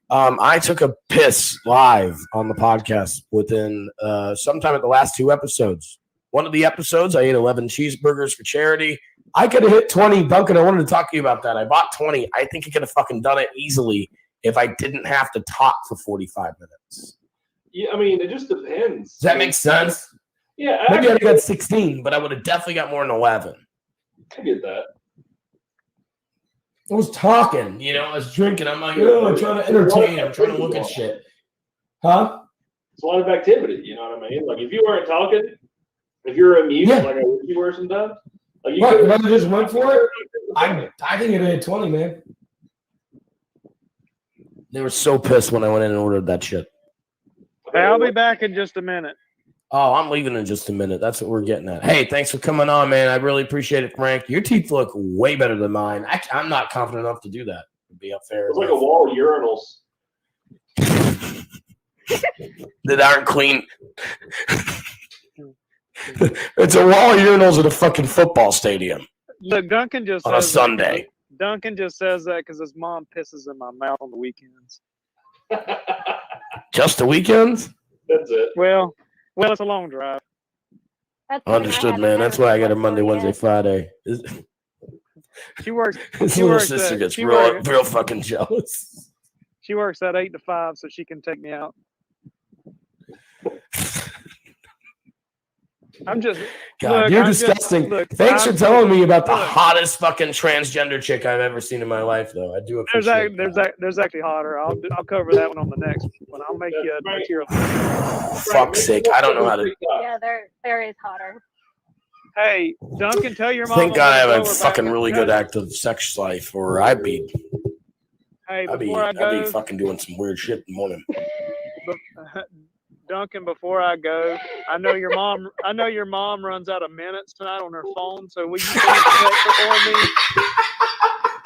I took a piss live on the podcast within sometime at the last 2 episodes. One of the episodes, I ate 11 cheeseburgers for charity. I could have hit 20. Duncan, I wanted to talk to you about that. I bought 20. I think I could have fucking done it easily if I didn't have to talk for 45 minutes. Yeah, I mean, it just depends. Does that make sense? Yeah, Maybe I got 16, but I would have definitely got more than 11. I get that. I was talking, I was drinking. I'm like, I'm trying to entertain. I'm trying to look at shit. Huh? It's a lot of activity, you know what I mean? Like, if you weren't talking, if you're a mute, like I wish you were sometimes, like you What, could if I just went for it? I think it hit 20, man. They were so pissed when I went in and ordered that shit. Hey, I'll be back in just a minute. Oh, I'm leaving in just a minute. That's what we're getting at. Hey, thanks for coming on, man. I really appreciate it, Frank. Your teeth look way better than mine. I'm not confident enough to do that. To be fair. It's like a wall of urinals. That aren't clean. It's a wall of urinals at a fucking football stadium. Look, Duncan just on a says Sunday. Duncan just says that because his mom pisses in my mouth on the weekends. Just the weekends? That's it. Well, it's a long drive. That's when I Understood, haven't man. had That's why I got a work Monday, for Wednesday, yet. Friday. She works. His She little works sister at- gets she real, works- real fucking jealous. She works at 8 to 5, so she can take me out. I'm just. God, look, you're I'm just- disgusting. look, Thanks for I'm- telling me about the look. hottest fucking transgender chick I've ever seen in my life, though. I do appreciate There's actually hotter. I'll cover that one on the next one. I'll make you a material. Fuck's sake, I don't know how to. Yeah, there is hotter. Hey, Duncan, tell your mom. Thank God I have a blow her fucking back. really good active sex life, or I'd be Hey, before I go, fucking doing some weird shit in the morning. Duncan, before I go, I know your mom runs out of minutes tonight on her phone. So will you please text her for me?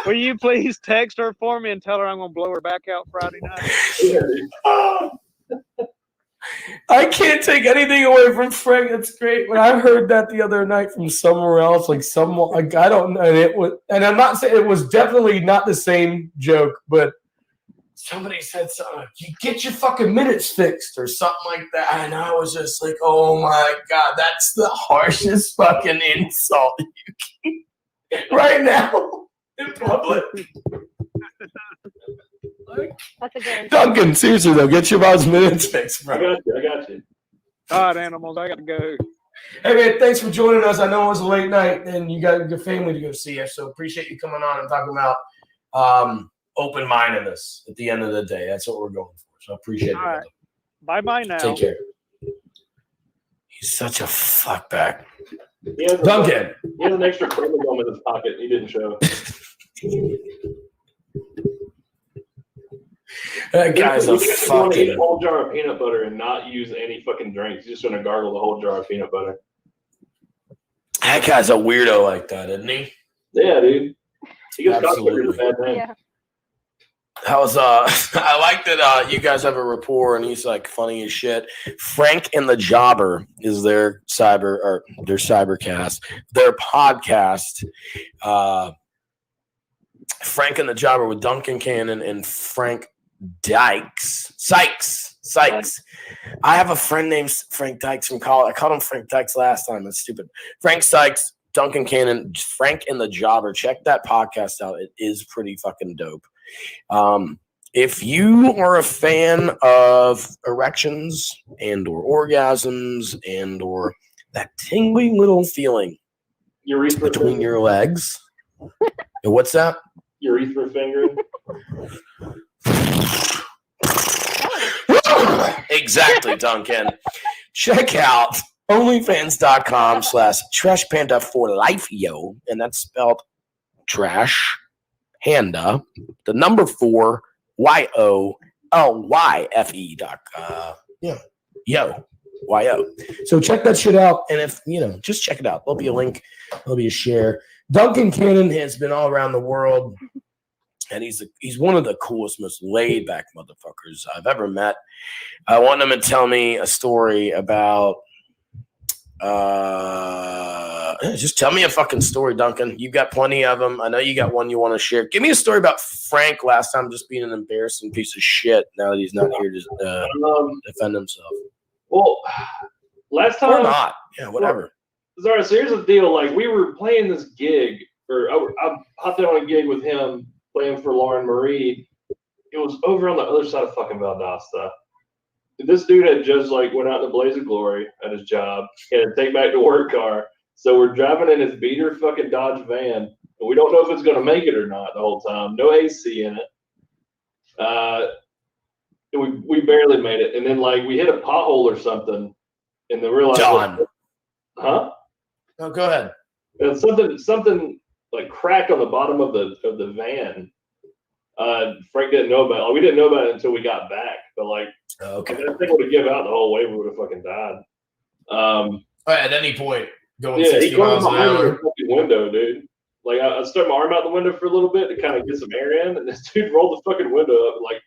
Will you please text her for me and tell her I'm gonna blow her back out Friday night? I can't take anything away from Frank. That's great. When I heard that the other night from somewhere else, like someone, like I don't know, and I'm not saying it was definitely not the same joke, but somebody said something like, "You get your fucking minutes fixed" or something like that, and I was just like, "Oh my God, that's the harshest fucking insult you can right now in public." That's a good. Duncan, seriously though, get your mom's minutes fixed, bro. I got you. All right, animals, I gotta go. Hey man, thanks for joining us. I know it was a late night and you got your family to go see us, so appreciate you coming on and talking about open-mindedness at the end of the day. That's what we're going for. So I appreciate it. All right. Bye now. Take care. He's such a fuckback. He has Duncan. He has an extra chromosome in his pocket. He didn't show. That guy's a He's just going to eat a fucking. whole jar of peanut butter and not use any fucking drinks. He's just going to gargle the whole jar of peanut butter. That guy's a weirdo like that, isn't he? Yeah, dude. He gets Absolutely. cocksuckered a bad name. Yeah. That was I like that you guys have a rapport and he's like funny as shit. Frank and the Jobber is their cybercast, their podcast. Frank and the Jobber with Duncan Cannon and Frank Sykes. I have a friend named Frank Dykes from college. I called him Frank Dykes last time. That's stupid. Frank Sykes, Duncan Cannon, Frank and the Jobber. Check that podcast out. It is pretty fucking dope. If you are a fan of erections and or orgasms and or that tingling little feeling Urethra between finger. your legs, what's that? Urethra fingering. Exactly, Duncan. Check out onlyfans.com/trashpanda for life, yo. And that's spelled trash panda, the number 4 YOLYFE. Yo. YO. So check that shit out. And if, just check it out. There'll be a link. There'll be a share. Duncan Cannon has been all around the world. And he's one of the coolest, most laid back motherfuckers I've ever met. I want him to tell me a story about. Just tell me a fucking story, Duncan. You've got plenty of them. I know you got one you want to share. Give me a story about Frank last time just being an embarrassing piece of shit. Now that he's not here to defend himself, Well, last time. or not. Yeah, whatever. Sorry, so here's the deal. Like, we were playing this gig, or I hopped in on a gig with him playing for Lauren Marie. It was over on the other side of fucking Valdosta. This dude had just went out in a blaze of glory at his job. He had a take back to work car. So we're driving in his beater fucking Dodge van, and we don't know if it's gonna make it or not the whole time. No AC in it. We barely made it, and then we hit a pothole or something, and then realized. John. Huh? No, go ahead. And something cracked on the bottom of the van. Frank didn't know about it. We didn't know about it until we got back. But Okay. If that thing would have given out, the whole wave would have fucking died. At any point, going Yeah, 60 he miles closed an my hour. fucking window, dude. Like I stuck my arm out the window for a little bit to kind of get some air in, and this dude rolled the fucking window up. Like,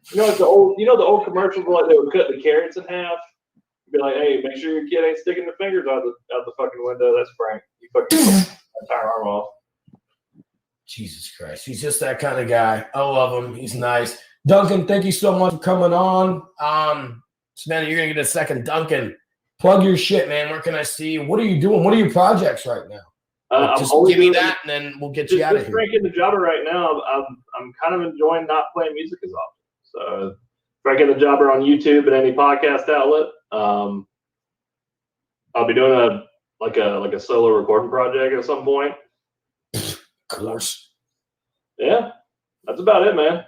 it's the old commercials where like they would cut the carrots in half. Be like, hey, make sure your kid ain't sticking their fingers out the fucking window. That's Frank. You fucking entire arm off. Jesus Christ. He's just that kind of guy. I love him. He's nice. Duncan, thank you so much for coming on. Savannah, you're going to get a second. Duncan, plug your shit, man. Where can I see you? What are you doing? What are your projects right now? Just give me that, and then we'll get you out of here. Frank the Jobber right now. I'm kind of enjoying not playing music as often. So Frank the Jobber on YouTube and any podcast outlet. I'll be doing a solo recording project at some point. Of course. Yeah, that's about it, man.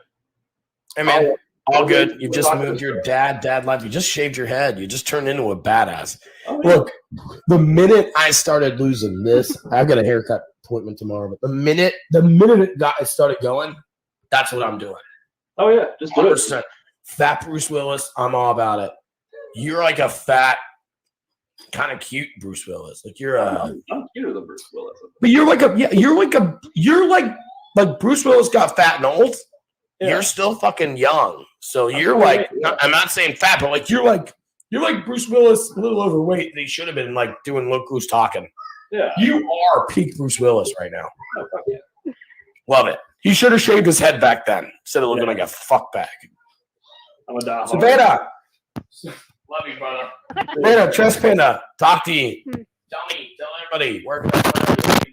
Hey, man, all good. You just moved your dad life. You just shaved your head. You just turned into a badass. Oh, yeah. Look, the minute I started losing this, I've got a haircut appointment tomorrow, but the minute it started going, that's what I'm doing. Oh, yeah, just 100%. Fat Bruce Willis, I'm all about it. You're like a fat, kind of cute Bruce Willis. Like I'm cuter than Bruce Willis. But you're like Bruce Willis got fat and old. Yeah. You're still fucking young. So you're like, I'm not saying fat, but like you're like Bruce Willis, a little overweight. That he should have been like doing Look Who's Talking. Yeah. You are peak Bruce Willis right now. Oh, fuck yeah. Love it. He should have shaved his head back then instead of looking like a fuckbag. I'm a die. Savannah. Love you, brother. Savannah, Trust Panda, talk to you. Tell everybody, where can I find you? What are you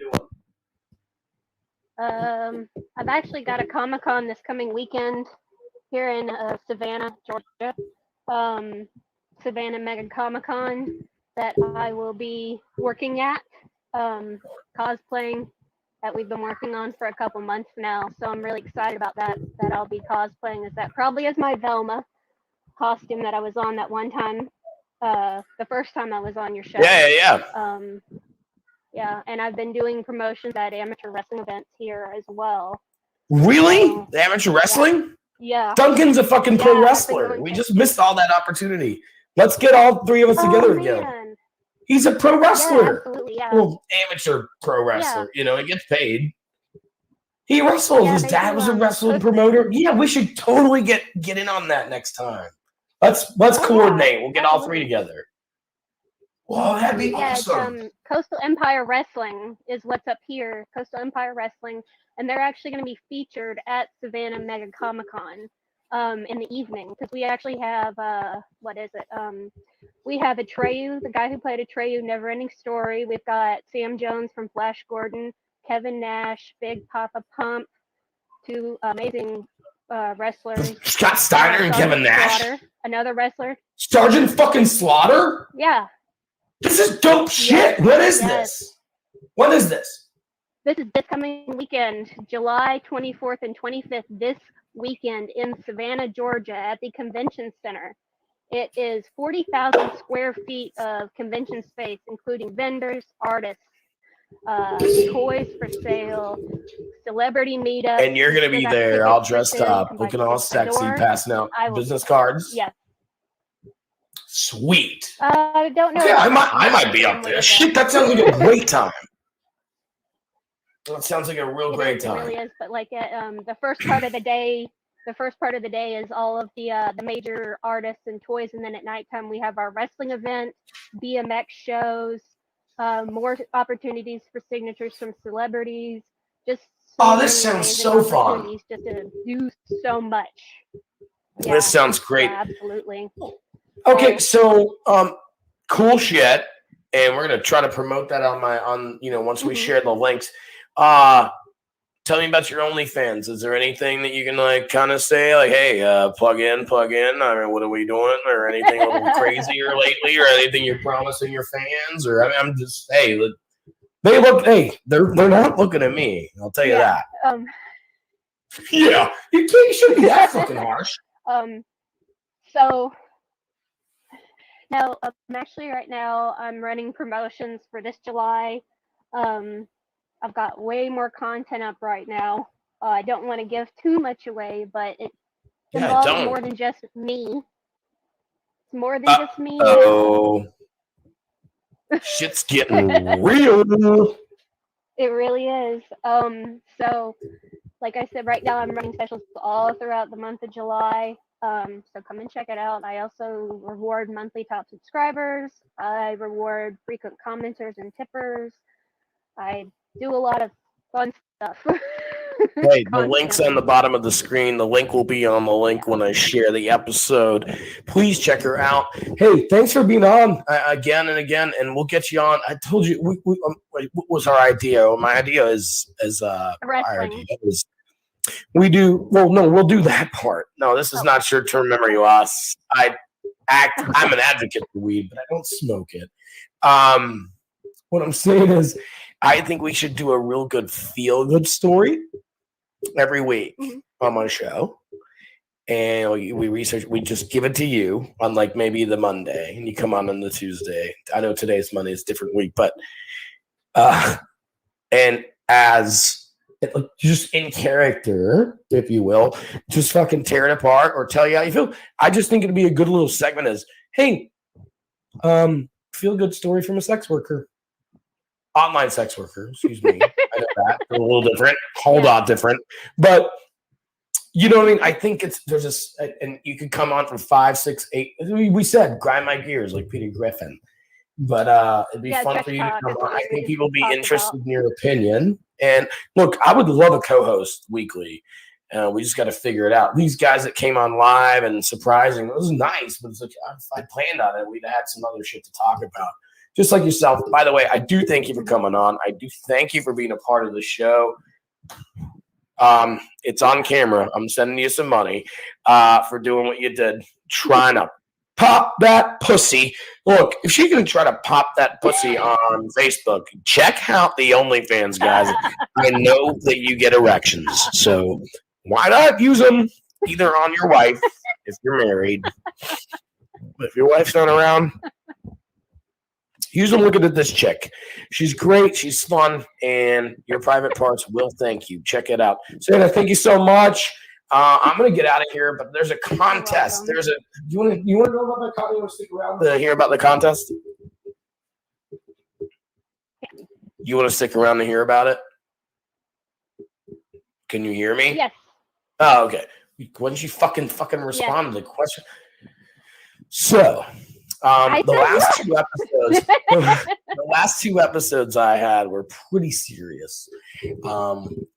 doing? I've actually got a Comic-Con this coming weekend here in Savannah, Georgia. Savannah Mega Comic-Con that I will be working at, cosplaying, that we've been working on for a couple months now. So I'm really excited about that I'll be cosplaying as that. Probably as my Velma costume that I was on that one time, the first time I was on your show. Yeah, and I've been doing promotions at amateur wrestling events here as well. Really? The amateur wrestling? Yeah. Duncan's a fucking pro wrestler. We just missed all that opportunity. Let's get all three of us together again. He's a pro wrestler. Yeah, absolutely, yeah. Well, amateur pro wrestler. Yeah. He gets paid. He wrestles. His dad was a wrestling promoter. Yeah, we should totally get in on that next time. Let's coordinate. We'll get all three together. Well, that'd be awesome. Coastal Empire Wrestling is what's up here. Coastal Empire Wrestling, and they're actually going to be featured at Savannah Mega Comic-Con in the evening, because we actually have we have Atreyu, the guy who played Atreyu, Never Ending Story. We've got Sam Jones from Flash Gordon, Kevin Nash, Big Papa Pump, two amazing wrestlers. Scott Steiner and Kevin Nash. Slaughter, another wrestler. Sergeant fucking Slaughter? Yeah. This is dope shit. What is this? What is this? This is this coming weekend, July 24th and 25th, this weekend in Savannah, Georgia at the Convention Center. It is 40,000 square feet of convention space, including vendors, artists, toys for sale, celebrity meetup. And you're going to be there all dressed up, looking all sexy, passing out business cards? Yes. Sweet. I don't know. Yeah, I might be up there. Shit, that sounds like a great time. That sounds like a real great time. It really is, but like the first part of the day is all of the major artists and toys, and then at nighttime we have our wrestling event, BMX shows, more opportunities for signatures from celebrities. Just this sounds so fun. Just to do so much. Yeah, this sounds great. Yeah, absolutely. Okay, so cool shit, and we're gonna try to promote that once we share the links. Tell me about your OnlyFans. Is there anything that you can like kind of say, like, hey, plug in? I mean, what are we doing? Or anything a little crazier lately, or anything you're promising your fans? Or I'm just, hey, they're not looking at me. I'll tell you that. Yeah, you shouldn't be that fucking harsh. So. Now, right now, I'm running promotions for this July. I've got way more content up right now. I don't want to give too much away, but it involves more than just me. It's more than just me now. Oh, shit's getting real. It really is. So like I said, right now I'm running specials all throughout the month of July. So come and check it out. I also reward monthly top subscribers. I reward frequent commenters and tippers. I do a lot of fun stuff. Hey, the link's on the bottom of the screen. The link will be on the link when I share the episode. Please check her out. Hey, thanks for being on again and again, and we'll get you on. I told you, what was our idea? My idea is Wrestling. We do, well, no, we'll do that part. No, this is not short-term memory loss. I'm an advocate for weed, but I don't smoke it. What I'm saying is, I think we should do a real good feel-good story every week on my show. And we research, we just give it to you on like maybe the Monday, and you come on the Tuesday. I know today's Monday, it's a different week, but and as just in character, if you will, just fucking tear it apart or tell you how you feel. I just think it'd be a good little segment as, hey, feel good story from a sex worker. Online sex worker, excuse me. I know that. A little different, whole lot different. But you know what I mean? I think there's this, and you could come on for 5, 6, 8. We said grind my gears like Peter Griffin. But it'd be fun for you to come on. I think people will be interested in your opinion. And look, I would love a co-host weekly. We just got to figure it out. These guys that came on live and surprising, it was nice, but it's like if I planned on it, we'd have had some other shit to talk about. Just like yourself. By the way, I do thank you for coming on. I do thank you for being a part of the show. It's on camera. I'm sending you some money for doing what you did, trying to pop that pussy. Look, if she can try to pop that pussy on Facebook, check out the OnlyFans, guys. I know that you get erections, so why not use them either on your wife if you're married. If your wife's not around, use them looking at this chick. She's great. She's fun. And your private parts will thank you. Check it out. Santa, thank you so much. I'm going to get out of here, but there's a contest. You want to know about the contest? You want to stick around to hear about the contest? You want to stick around to hear about it? Can you hear me? Yes. Oh, okay. Why don't you fucking respond to the question? So, the last two episodes I had were pretty serious.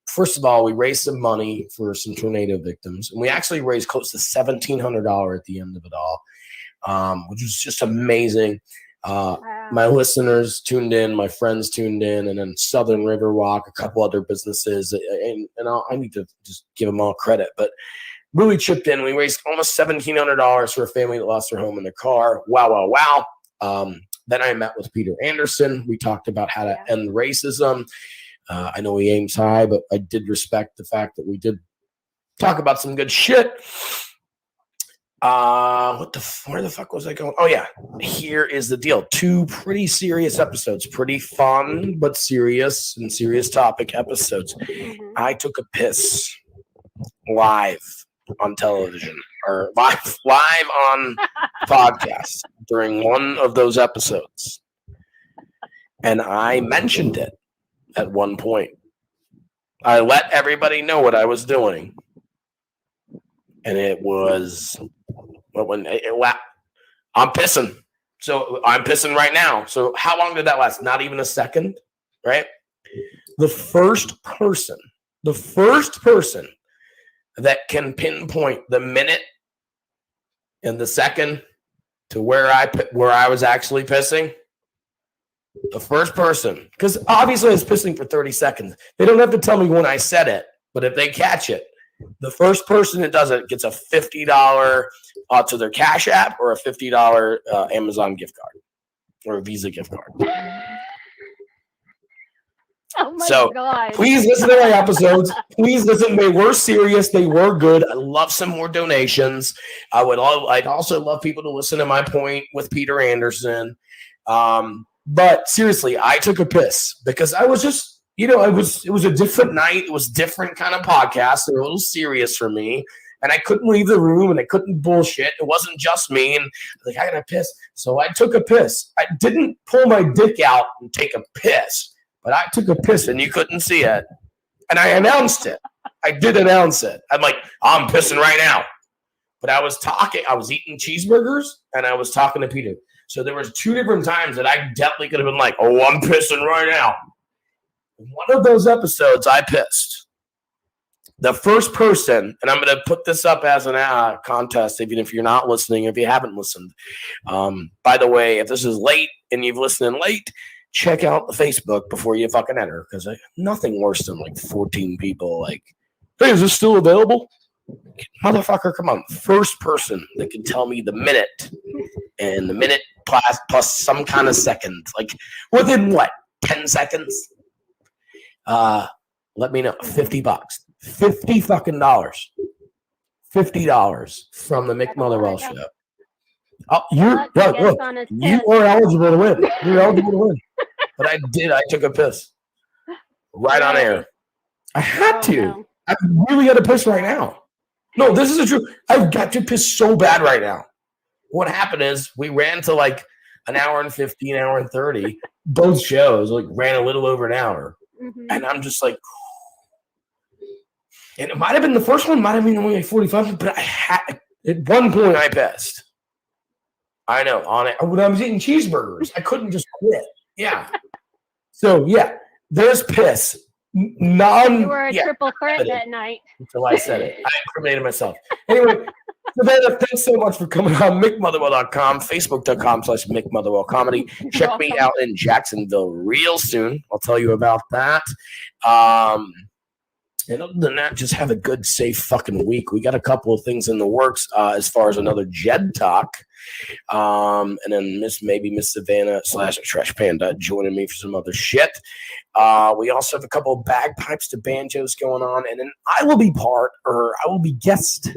First of all, we raised some money for some tornado victims, and we actually raised close to $1,700 at the end of it all, which was just amazing. Wow. My listeners tuned in, my friends tuned in, and then Southern Riverwalk, a couple other businesses, and I need to just give them all credit, but really chipped in. We raised almost $1,700 for a family that lost their home in their car. Wow. Then I met with Peter Anderson. We talked about how to end racism. I know he aims high, but I did respect the fact that we did talk about some good shit. Where the fuck was I going? Oh, yeah. Here is the deal. 2 pretty serious episodes. Pretty fun, but serious and serious topic episodes. I took a piss live on television or live on podcast during one of those episodes. And I mentioned it at one point. I let everybody know what I was doing. And it was I'm pissing. So I'm pissing right now. So how long did that last? Not even a second, right? The first person that can pinpoint the minute and the second to where I was actually pissing, the first person, because obviously I was pissing for 30 seconds. They don't have to tell me when I said it, but if they catch it, the first person that does it gets a $50 to their Cash App or a $50 Amazon gift card or a Visa gift card. Oh my God. Please listen to my episodes. Please listen. They were serious. They were good. I love some more donations. I'd also love people to listen to my point with Peter Anderson. But seriously, I took a piss because I was just, it was a different night. It was different kind of podcast. They were a little serious for me. and I couldn't leave the room, and I couldn't bullshit. It wasn't just me, and I was like, I gotta piss. So I took a piss. I didn't pull my dick out and take a piss, but I took a piss, and you couldn't see it. And I announced it. I did announce it. I'm like, I'm pissing right now. But I was eating cheeseburgers, and I was talking to Peter. So there was 2 different times that I definitely could have been like, oh, I'm pissing right now. One of those episodes, I pissed. The first person, and I'm going to put this up as a contest, even if you're not listening, if you haven't listened. By the way, if this is late and you've listened in late, check out the Facebook before you fucking enter, because nothing worse than like 14 people like, hey, is this still available? Motherfucker, come on. First person that can tell me the minute, and the minute plus some kind of second, like within what, 10 seconds? Let me know. $50. $50 fucking dollars. $50 from the Mick Motherwell show. Oh, look, you are eligible to win. You're eligible to win. But I took a piss. Right on air. I had to. No. I really got to piss right now. No, this is the truth. I've got to piss so bad right now. What happened is we ran to like an hour and 15, hour and 30. Both shows like ran a little over an hour. Mm-hmm. And I'm just like, and it might have been the first one, might have been only like 45, but at one point I pissed. I know, on it. When I was eating cheeseburgers, I couldn't just quit. Yeah. So, yeah, there's piss. You were a triple threat that night. Until I said it. I incriminated myself. Anyway, Savannah, thanks so much for coming on MickMotherwell.com, Facebook.com/Mick Motherwell Comedy. Check me out in Jacksonville real soon. I'll tell you about that. And other than that, just have a good, safe fucking week. We got a couple of things in the works as far as another Jed Talk. And then Miss Savannah / Trash Panda joining me for some other shit. We also have a couple of bagpipes to banjos going on. And then I will be guest.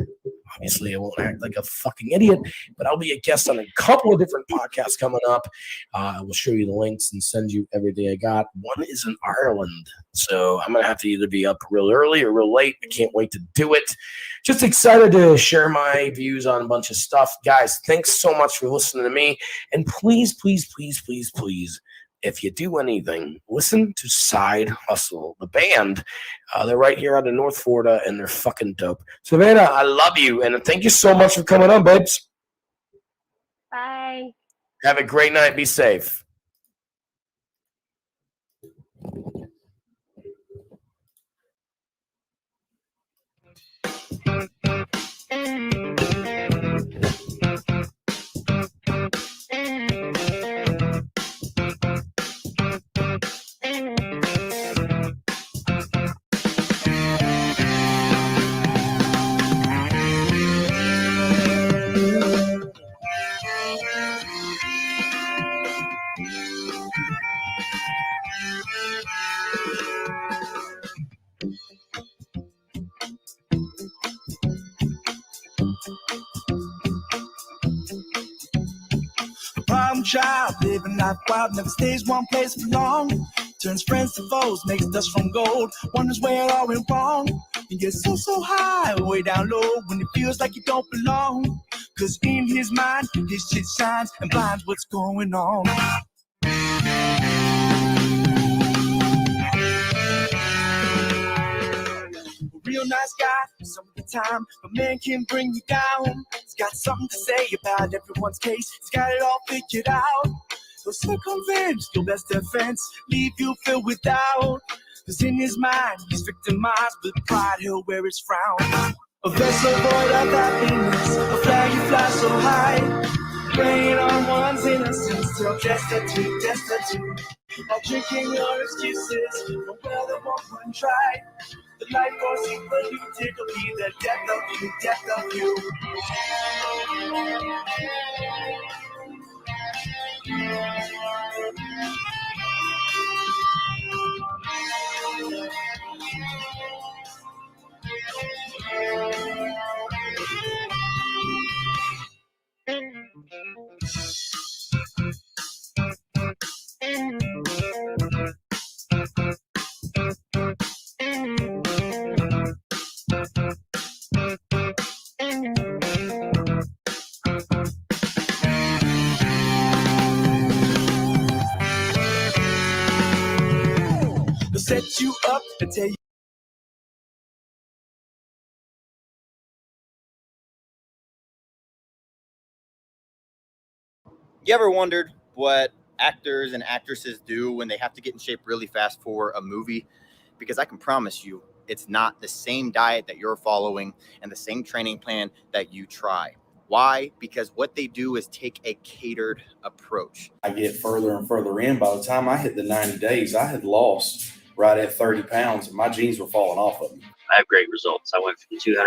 Obviously, I won't act like a fucking idiot, but I'll be a guest on a couple of different podcasts coming up. I will show you the links and send you everything I got. One is in Ireland, so I'm going to have to either be up real early or real late. I can't wait to do it. Just excited to share my views on a bunch of stuff. Guys, thanks so much for listening to me. And please, please, please, please, please, if you do anything, listen to Side Hustle, the band. They're right here out of North Florida, and they're fucking dope. Savannah, I love you, and thank you so much for coming on, babes. Bye. Have a great night. Be safe. Problem child, living life wild, never stays one place for long. Turns friends to foes, makes dust from gold. Wonders where it all went wrong. You get so high, way down low, when it feels like you don't belong. Cause in his mind, his shit shines and blinds what's going on. Real nice guy some of the time, but man can bring you down. He's got something to say about everyone's case. He's got it all figured out. He'll circumvent your best defense, leave you filled with doubt. Cause in his mind, he's victimized, with pride he'll wear his frown. A vessel void of happiness, a flag you fly so high. Rain on one's innocence till destitute. While drinking your excuses, no well won't one try. The life force you polluted will be the death of you. set you up and tell you. You ever wondered what actors and actresses do when they have to get in shape really fast for a movie? Because I can promise you, it's not the same diet that you're following and the same training plan that you try. Why? Because what they do is take a catered approach. I get further and further in. By the time I hit the 90 days, I had lost right at 30 pounds and my jeans were falling off of me. I have great results. I went from 200